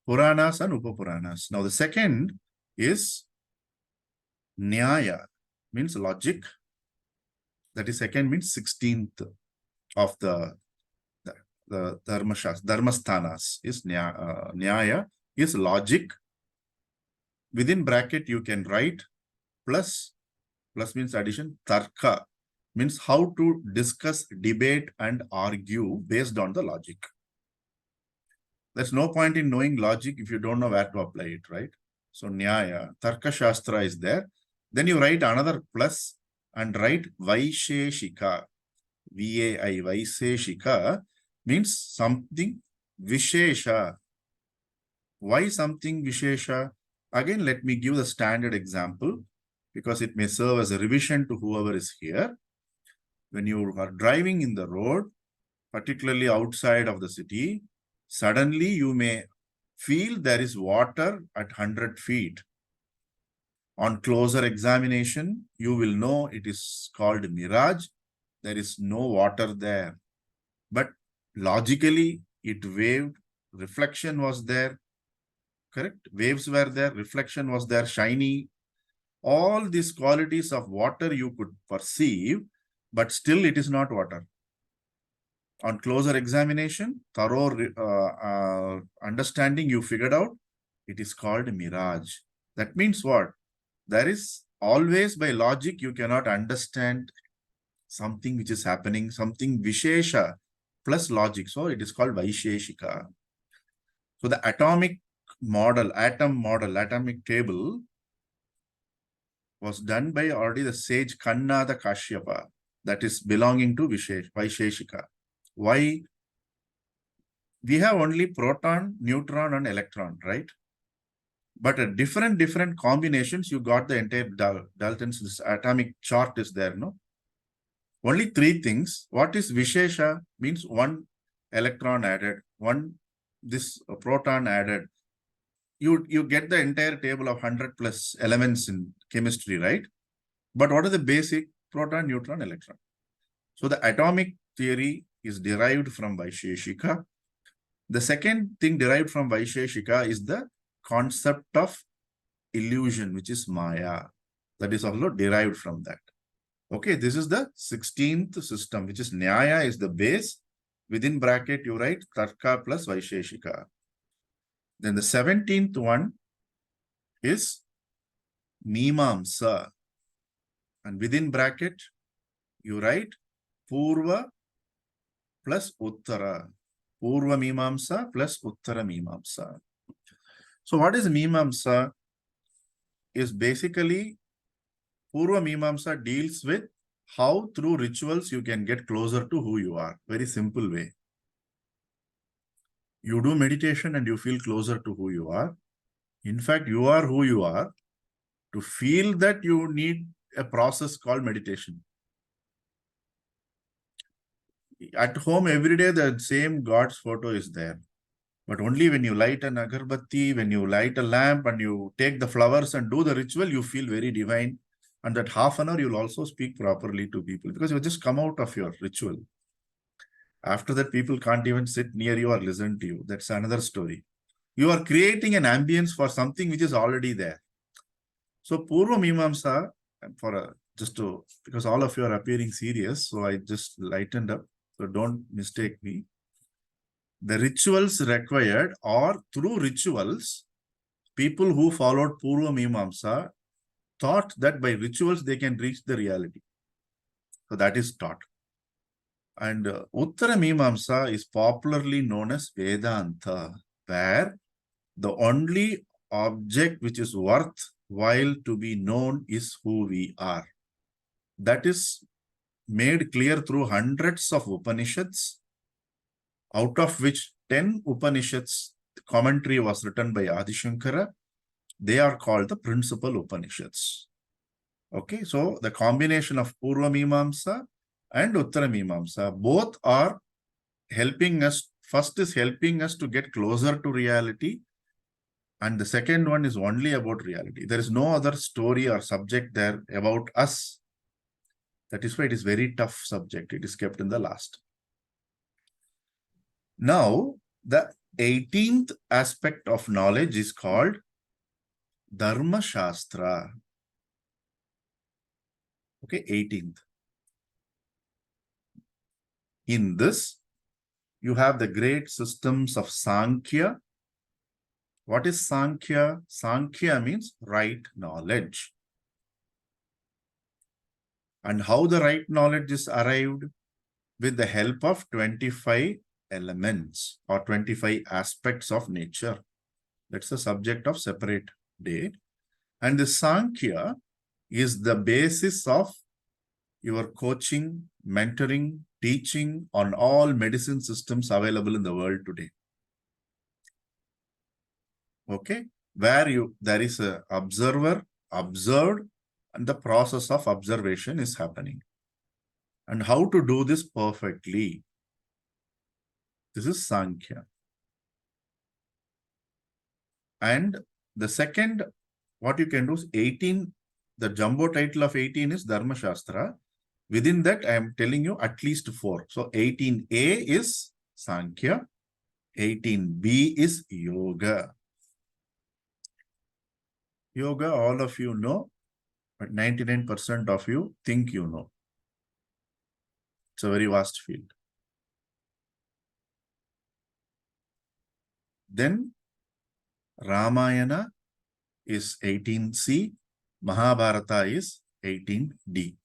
Puranas and Upapuranas. Now the second is Nyaya, means logic. That is second means 16th of the Dharmasthanas is Nyaya is logic. Within bracket you can write plus means addition, Tarka. means how to discuss, debate, and argue based on the logic. There's no point in knowing logic if you don't know where to apply it, right? So Nyaya, Tarka Shastra is there. Then you write another plus and write Vaisheshika. VAI, Vaisheshika means something Vishesha. Why something Vishesha? Again, let me give the standard example because it may serve as a revision to whoever is here. When you are driving in the road, particularly outside of the city, suddenly you may feel there is water at 100 feet. On closer examination, you will know it is called mirage. There is no water there. But logically, it waved, reflection was there, correct? Waves were there, reflection was there, shiny. All these qualities of water you could perceive, but still it is not water. On closer examination, thorough understanding, you figured out it is called mirage. That means what? There is always, by logic, you cannot understand something which is happening, something Vishesha plus logic. So it is called Vaisheshika. So the atomic model, atomic table was done by already the sage Kannada Kashyapa, that is belonging to Vaisheshika. Why? We have only proton, neutron, and electron, right? But at different combinations, you got the entire Dalton's this atomic chart is there, no? Only three things. What is Vishesha? Means one electron added, one this proton added. You get the entire table of 100 plus elements in chemistry, right? But what are the basic? Proton, neutron, electron. So the atomic theory is derived from Vaisheshika. The second thing derived from Vaisheshika is the concept of illusion, which is Maya. That is also derived from that. Okay, this is the 16th system, which is Nyaya is the base. Within bracket, you write Tarka plus Vaisheshika. Then the 17th one is Mimamsa. And within bracket, you write Purva plus Uttara. Purva Mimamsa plus Uttara Mimamsa. So what is Mimamsa? Is basically Purva Mimamsa deals with how through rituals you can get closer to who you are. Very simple way. You do meditation and you feel closer to who you are. In fact, you are who you are. To feel that, you need a process called meditation. At home, every day, the same God's photo is there. But only when you light an agarbatti, when you light a lamp and you take the flowers and do the ritual, you feel very divine. And that half an hour, you'll also speak properly to people because you just come out of your ritual. After that, people can't even sit near you or listen to you. That's another story. You are creating an ambience for something which is already there. So Purva Mimamsa, because all of you are appearing serious, so I just lightened up. So don't mistake me. The rituals required, or through rituals, people who followed Purva Mimamsa thought that by rituals they can reach the reality. So that is taught. And Uttara Mimamsa is popularly known as Vedanta, where the only object which is worthwhile to be known is who we are. That is made clear through hundreds of Upanishads, out of which 10 Upanishads, the commentary was written by Adi Shankara. They are called the principal Upanishads. Okay, so the combination of Purva Mimamsa and Uttara Mimamsa, both are helping us. First is helping us to get closer to reality. And the second one is only about reality. There is no other story or subject there about us. That is why it is very tough subject. It is kept in the last. Now, the 18th aspect of knowledge is called Dharma Shastra. Okay, 18th. In this, you have the great systems of Sankhya. What is Sankhya? Sankhya means right knowledge. And how the right knowledge is arrived? With the help of 25 elements or 25 aspects of nature. That's the subject of separate day. And the Sankhya is the basis of your coaching, mentoring, teaching on all medicine systems available in the world today. Okay, where there is a observer, observed, and the process of observation is happening. And how to do this perfectly? This is Sankhya. And the second, what you can do is 18, the jumbo title of 18 is Dharma Shastra. Within that, I am telling you at least 4. So 18A is Sankhya, 18B is Yoga. Yoga, all of you know, but 99% of you think you know. It's a very vast field. Then Ramayana is 18C, Mahabharata is 18D.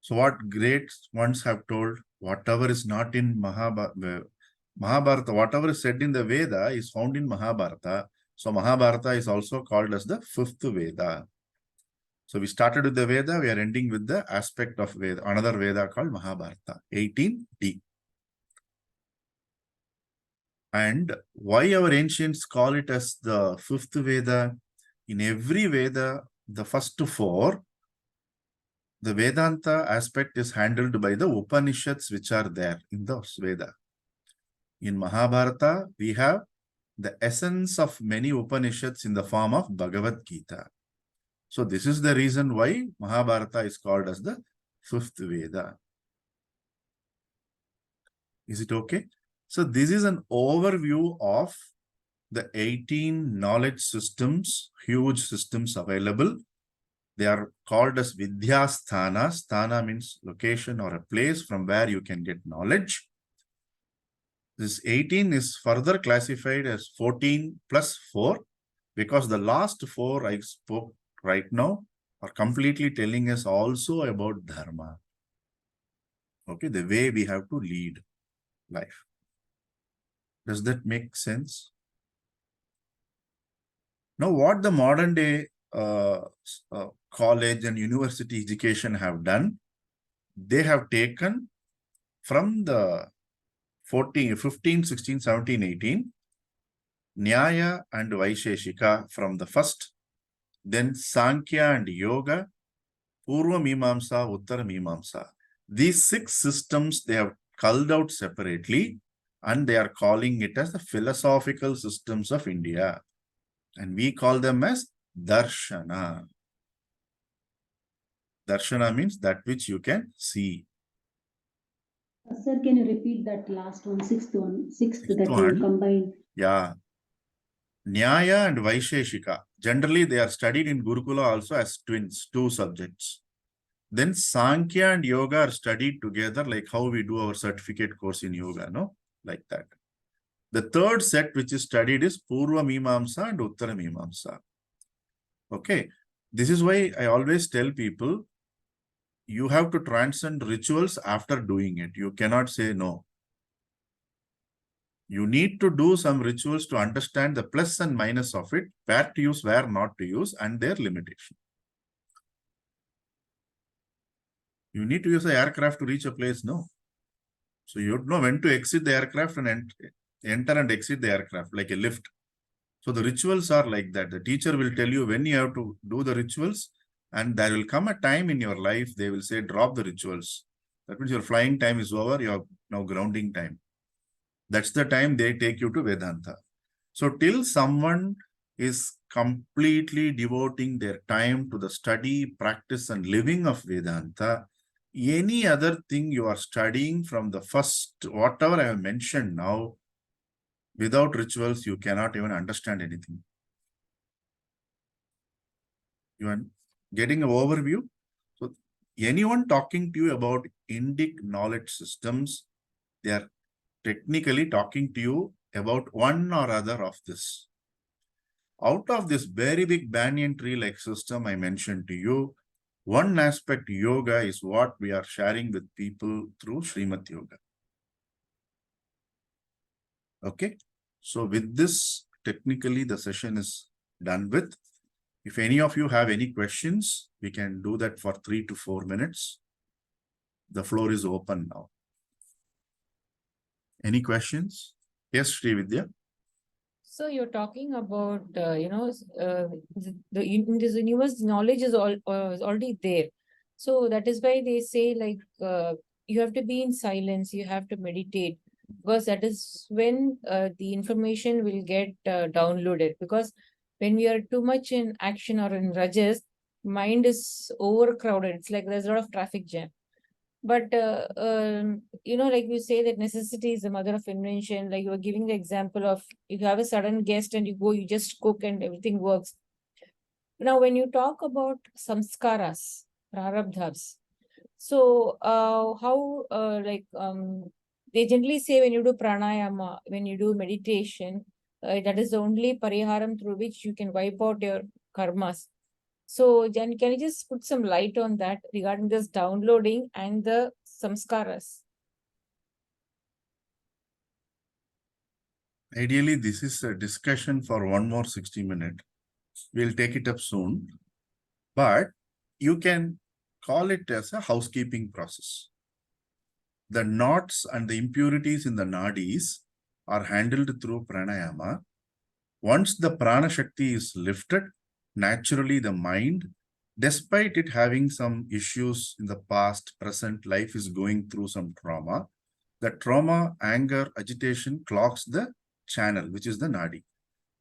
So what great ones have told, whatever is not in Mahabharata, whatever is said in the Veda is found in Mahabharata. So Mahabharata is also called as the 5th Veda. So we started with the Veda, we are ending with the aspect of Veda, another Veda called Mahabharata, 18D. And why our ancients call it as the 5th Veda? In every Veda, the first 4, the Vedanta aspect is handled by the Upanishads which are there in the Veda. In Mahabharata, we have the essence of many Upanishads in the form of Bhagavad Gita. So this is the reason why Mahabharata is called as the 5th Veda. Is it okay? So this is an overview of the 18 knowledge systems, huge systems available. They are called as Vidyasthana. Sthana means location or a place from where you can get knowledge. This 18 is further classified as 14 plus 4 because the last 4 I spoke right now are completely telling us also about Dharma. Okay, the way we have to lead life. Does that make sense? Now, what the modern day college and university education have done, they have taken from the 14, 15, 16, 17, 18, Nyaya and Vaisheshika from the first, then Sankhya and Yoga, Purva Mimamsa, Uttara Mimamsa. These 6 systems they have culled out separately and they are calling it as the philosophical systems of India. And we call them as Darshana. Darshana means that which you can see. Sir, can you repeat that last one, sixth that one. you combined? Yeah. Nyaya and Vaisheshika. Generally, they are studied in Gurukula also as twins, 2 subjects. Then Sankhya and Yoga are studied together like how we do our certificate course in yoga, no? Like that. The third set which is studied is Purva Mimamsa and Uttara Mimamsa. Okay. This is why I always tell people, you have to transcend rituals after doing it. You cannot say no. You need to do some rituals to understand the plus and minus of it, where to use, where not to use, and their limitation. You need to use an aircraft to reach a place, no. So you know when to exit the aircraft and enter and exit the aircraft, like a lift. So the rituals are like that. The teacher will tell you when you have to do the rituals, and there will come a time in your life, they will say, drop the rituals. That means your flying time is over, you have now grounding time. That's the time they take you to Vedanta. So till someone is completely devoting their time to the study, practice, and living of Vedanta, any other thing you are studying from the first, whatever I have mentioned now, without rituals, you cannot even understand anything. You are getting an overview. So anyone talking to you about Indic knowledge systems, they are technically talking to you about one or other of this. Out of this very big banyan tree like system I mentioned to you, One aspect yoga is what we are sharing with people through Srimad Yoga. Okay. So with this, technically the session is done with. If any of you have any questions, we can do that for 3 to 4 minutes. The floor is open now. Any questions? Yes, Srividya. So you're talking about, in this universe, knowledge is is already there. So that is why they say like you have to be in silence, you have to meditate, because that is when the information will get downloaded. Because when we are too much in action or in rajas, mind is overcrowded. It's like there's a lot of traffic jam. But like you say that necessity is the mother of invention. Like you were giving the example of if you have a sudden guest and you go, you just cook and everything works. Now, when you talk about samskaras, prarabdhas, so how they generally say when you do pranayama, when you do meditation, that is the only pariharam through which you can wipe out your karmas. So, Jan, can you just put some light on that regarding this downloading and the samskaras? Ideally, this is a discussion for one more 60 minutes. We'll take it up soon. But you can call it as a housekeeping process. The knots and the impurities in the nadis are handled through pranayama. Once the prana shakti is lifted, naturally the mind, despite it having some issues in the past, present life is going through some trauma. The trauma, anger, agitation clogs the channel, which is the nadi.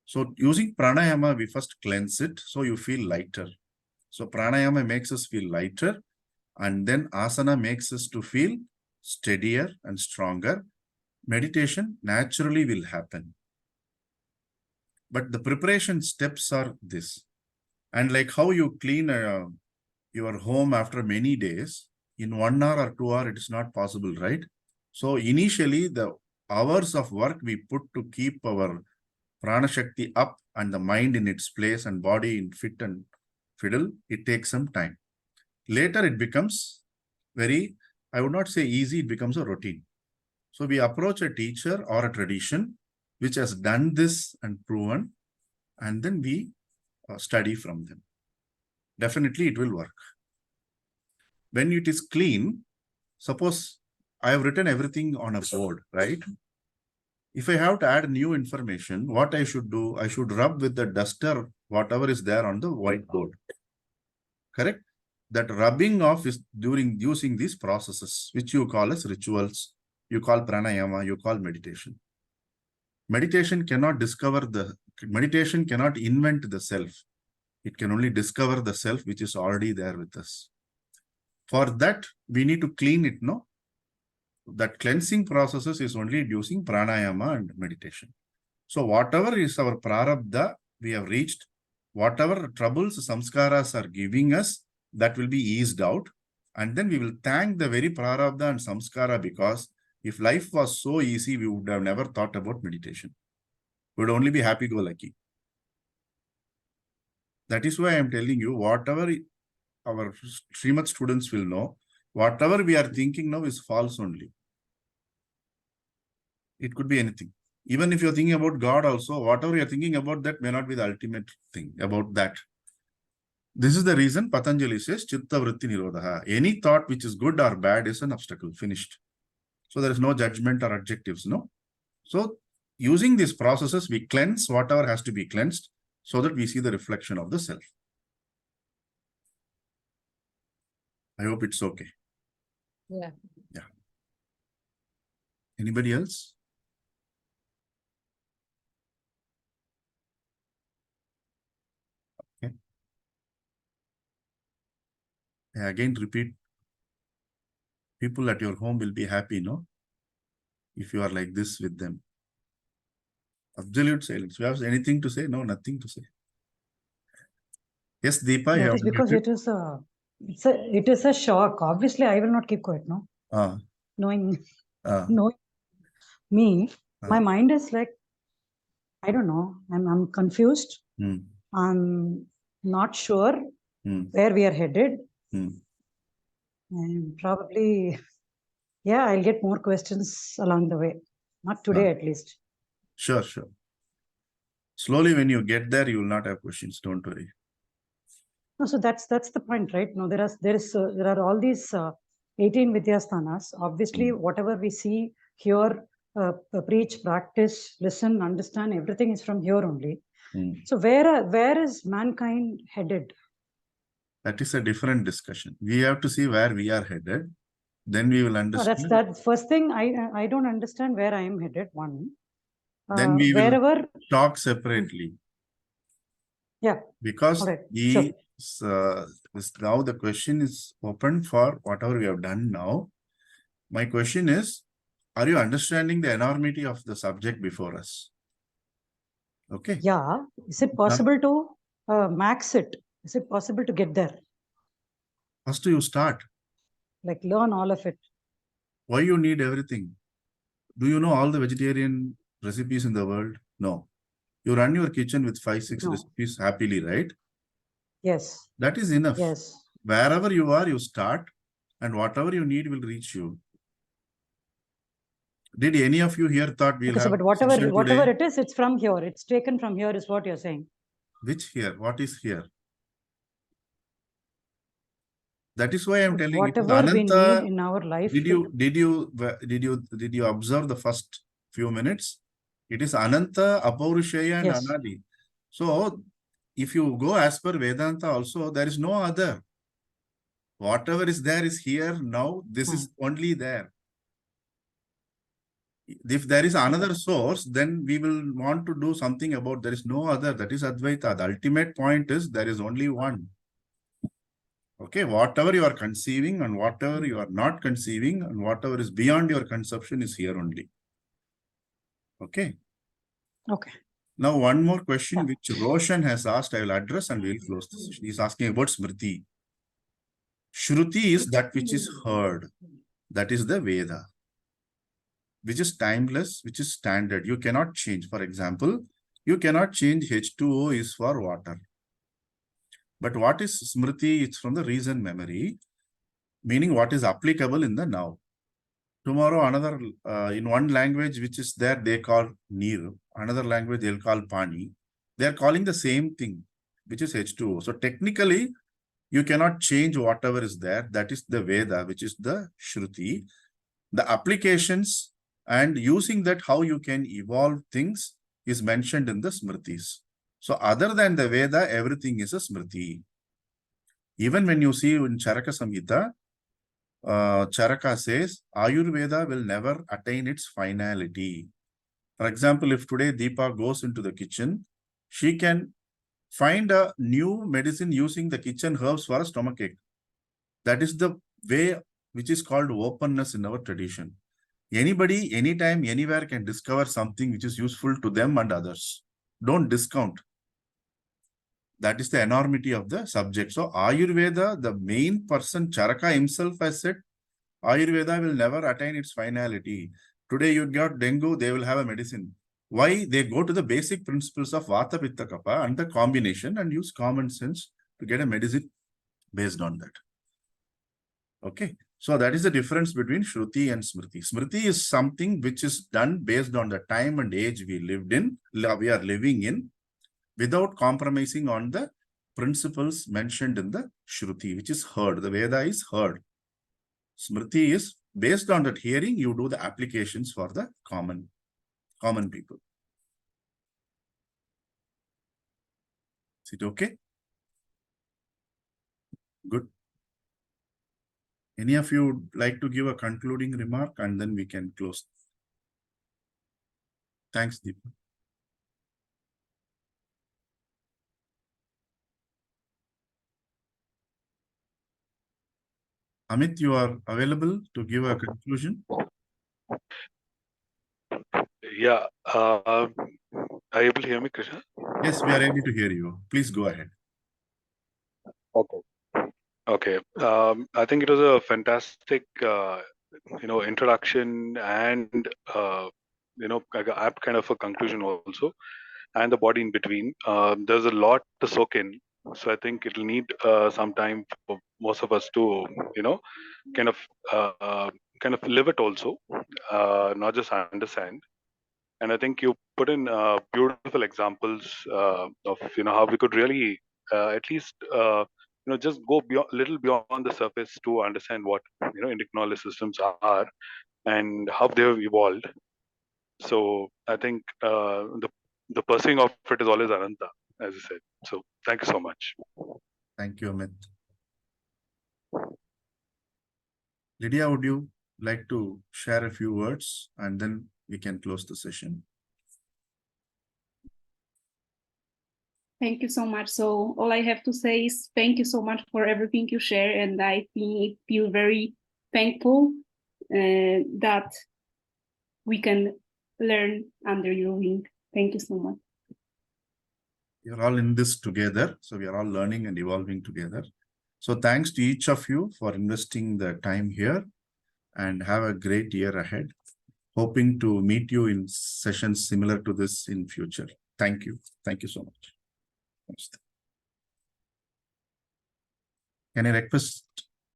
So using pranayama, we first cleanse it so you feel lighter. So pranayama makes us feel lighter, and then asana makes us to feel steadier and stronger. Meditation naturally will happen. But the preparation steps are this. And like how you clean your home after many days, in 1 hour or 2 hours, it is not possible, right? So initially, the hours of work we put to keep our prana shakti up and the mind in its place and body in fit and fiddle, it takes some time. Later, it becomes very, I would not say easy, it becomes a routine. So we approach a teacher or a tradition which has done this and proven, and then we study from them. Definitely it will work. When it is clean, suppose I have written everything on a board, right? If I have to add new information, what I should do, I should rub with the duster whatever is there on the whiteboard. Correct? That rubbing off is during using these processes, which you call as rituals, you call pranayama, you call meditation. Meditation cannot invent the self. It can only discover the self which is already there with us. For that, we need to clean it, no? That cleansing processes is only using pranayama and meditation. So whatever is our prarabdha, we have reached, whatever troubles samskaras are giving us, that will be eased out. And then we will thank the very prarabdha and samskara, because if life was so easy, we would have never thought about meditation. We would only be happy-go-lucky. That is why I am telling you, whatever our Srimad students will know, whatever we are thinking now is false only. It could be anything. Even if you're thinking about God also, whatever you're thinking about, that may not be the ultimate thing about that. This is the reason Patanjali says, Chitta Vritti Nirodha. Any thought which is good or bad is an obstacle. Finished. So there is no judgment or adjectives, no? So using these processes, we cleanse whatever has to be cleansed so that we see the reflection of the self. I hope it's okay. Yeah. Yeah. Anybody else? Okay. I again repeat, people at your home will be happy, no? If you are like this with them. Absolute silence. You have anything to say? No, nothing to say. Yes, Deepa, you That have is because it is a shock. Obviously, I will not keep quiet, no? Knowing me, my mind is like, I don't know. I'm confused. I'm not sure where we are headed. And probably, yeah, I'll get more questions along the way. Not today, at least. Sure. Slowly, when you get there, you will not have questions. Don't worry. No, so that's the point, right? No, there are all these 18 Vidyasthanas. Obviously, whatever we see, hear, preach, practice, listen, understand, everything is from here only. So where is mankind headed? That is a different discussion. We have to see where we are headed. Then we will understand. No, that's first thing. I don't understand where I am headed. One. Then we wherever will talk separately. Yeah. Because right. Sure. Now the question is open for whatever we have done now. My question is, are you understanding the enormity of the subject before us? Okay. Yeah. Is it possible to max it? Is it possible to get there? First you start. Like learn all of it. Why you need everything? Do you know all the vegetarian recipes in the world? No. You run your kitchen with 5-6 recipes happily, right? Yes. That is enough. Yes. Wherever you are, you start, and whatever you need will reach you. Did any of you here thought we'll have but whatever it is, it's from here. It's taken from here, is what you're saying. Which here? What is here? That is why I'm telling you. Whatever we need in our life. Did you observe the first few minutes? It is Ananta, Apaurushaya, and Anadi. So if you go as per Vedanta also, there is no other. Whatever is there is here now. This is only there. If there is another source, then we will want to do something about there is no other. That is Advaita. The ultimate point is there is only one. Okay, whatever you are conceiving and whatever you are not conceiving and whatever is beyond your conception is here only. Okay. Okay. Now, one more question which Roshan has asked, I will address and we will close this session. He is asking about Smriti. Shruti is that which is heard. That is the Veda, which is timeless, which is standard. You cannot change. For example, you cannot change H2O is for water. But what is Smriti? It's from the recent memory, meaning what is applicable in the now. Tomorrow, another, in one language which is there, they call Neer. Another language, they'll call Pani. They're calling the same thing, which is H2O. So technically, you cannot change whatever is there. That is the Veda, which is the Shruti. The applications and using that, how you can evolve things is mentioned in the Smritis. So other than the Veda, everything is a Smriti. Even when you see in Charaka Samhita, Charaka says, Ayurveda will never attain its finality. For example, if today Deepa goes into the kitchen, she can find a new medicine using the kitchen herbs for a stomachache. That is the way which is called openness in our tradition. Anybody, anytime, anywhere can discover something which is useful to them and others. Don't discount. That is the enormity of the subject. So Ayurveda, the main person, Charaka himself has said, Ayurveda will never attain its finality. Today you got dengue, they will have a medicine. Why? They go to the basic principles of Vata, Pitta, Kapha and the combination and use common sense to get a medicine based on that. Okay. So that is the difference between Shruti and Smriti. Smriti is something which is done based on the time and age we are living in, without compromising on the principles mentioned in the Shruti, which is heard. The Veda is heard. Smriti is based on that hearing, you do the applications for the common people. Is it okay? Good. Any of you would like to give a concluding remark and then we can close? Thanks, Deepa. Amit, you are available to give a conclusion? Yeah. Are you able to hear me, Krishna? Yes, we are able to hear you. Please go ahead. Okay. I think it was a fantastic, introduction and, apt kind of a conclusion also, and the body in between. There's a lot to soak in. So I think it'll need some time for most of us to, kind of kind of live it also, not just understand. And I think you put in beautiful examples of how we could really at least just go beyond, little beyond the surface to understand what Indic knowledge systems are and how they have evolved. So I think the pursuing of it is always Ananta, as I said. So thank you so much. Thank you, Amit. Lydia, would you like to share a few words and then we can close the session? Thank you so much. So all I have to say is thank you so much for everything you share, and I feel very thankful that we can learn under your wing. Thank you so much. You're all in this together, so we are all learning and evolving together. So thanks to each of you for investing the time here, and have a great year ahead. Hoping to meet you in sessions similar to this in future. Thank you. Thank you so much. Can I request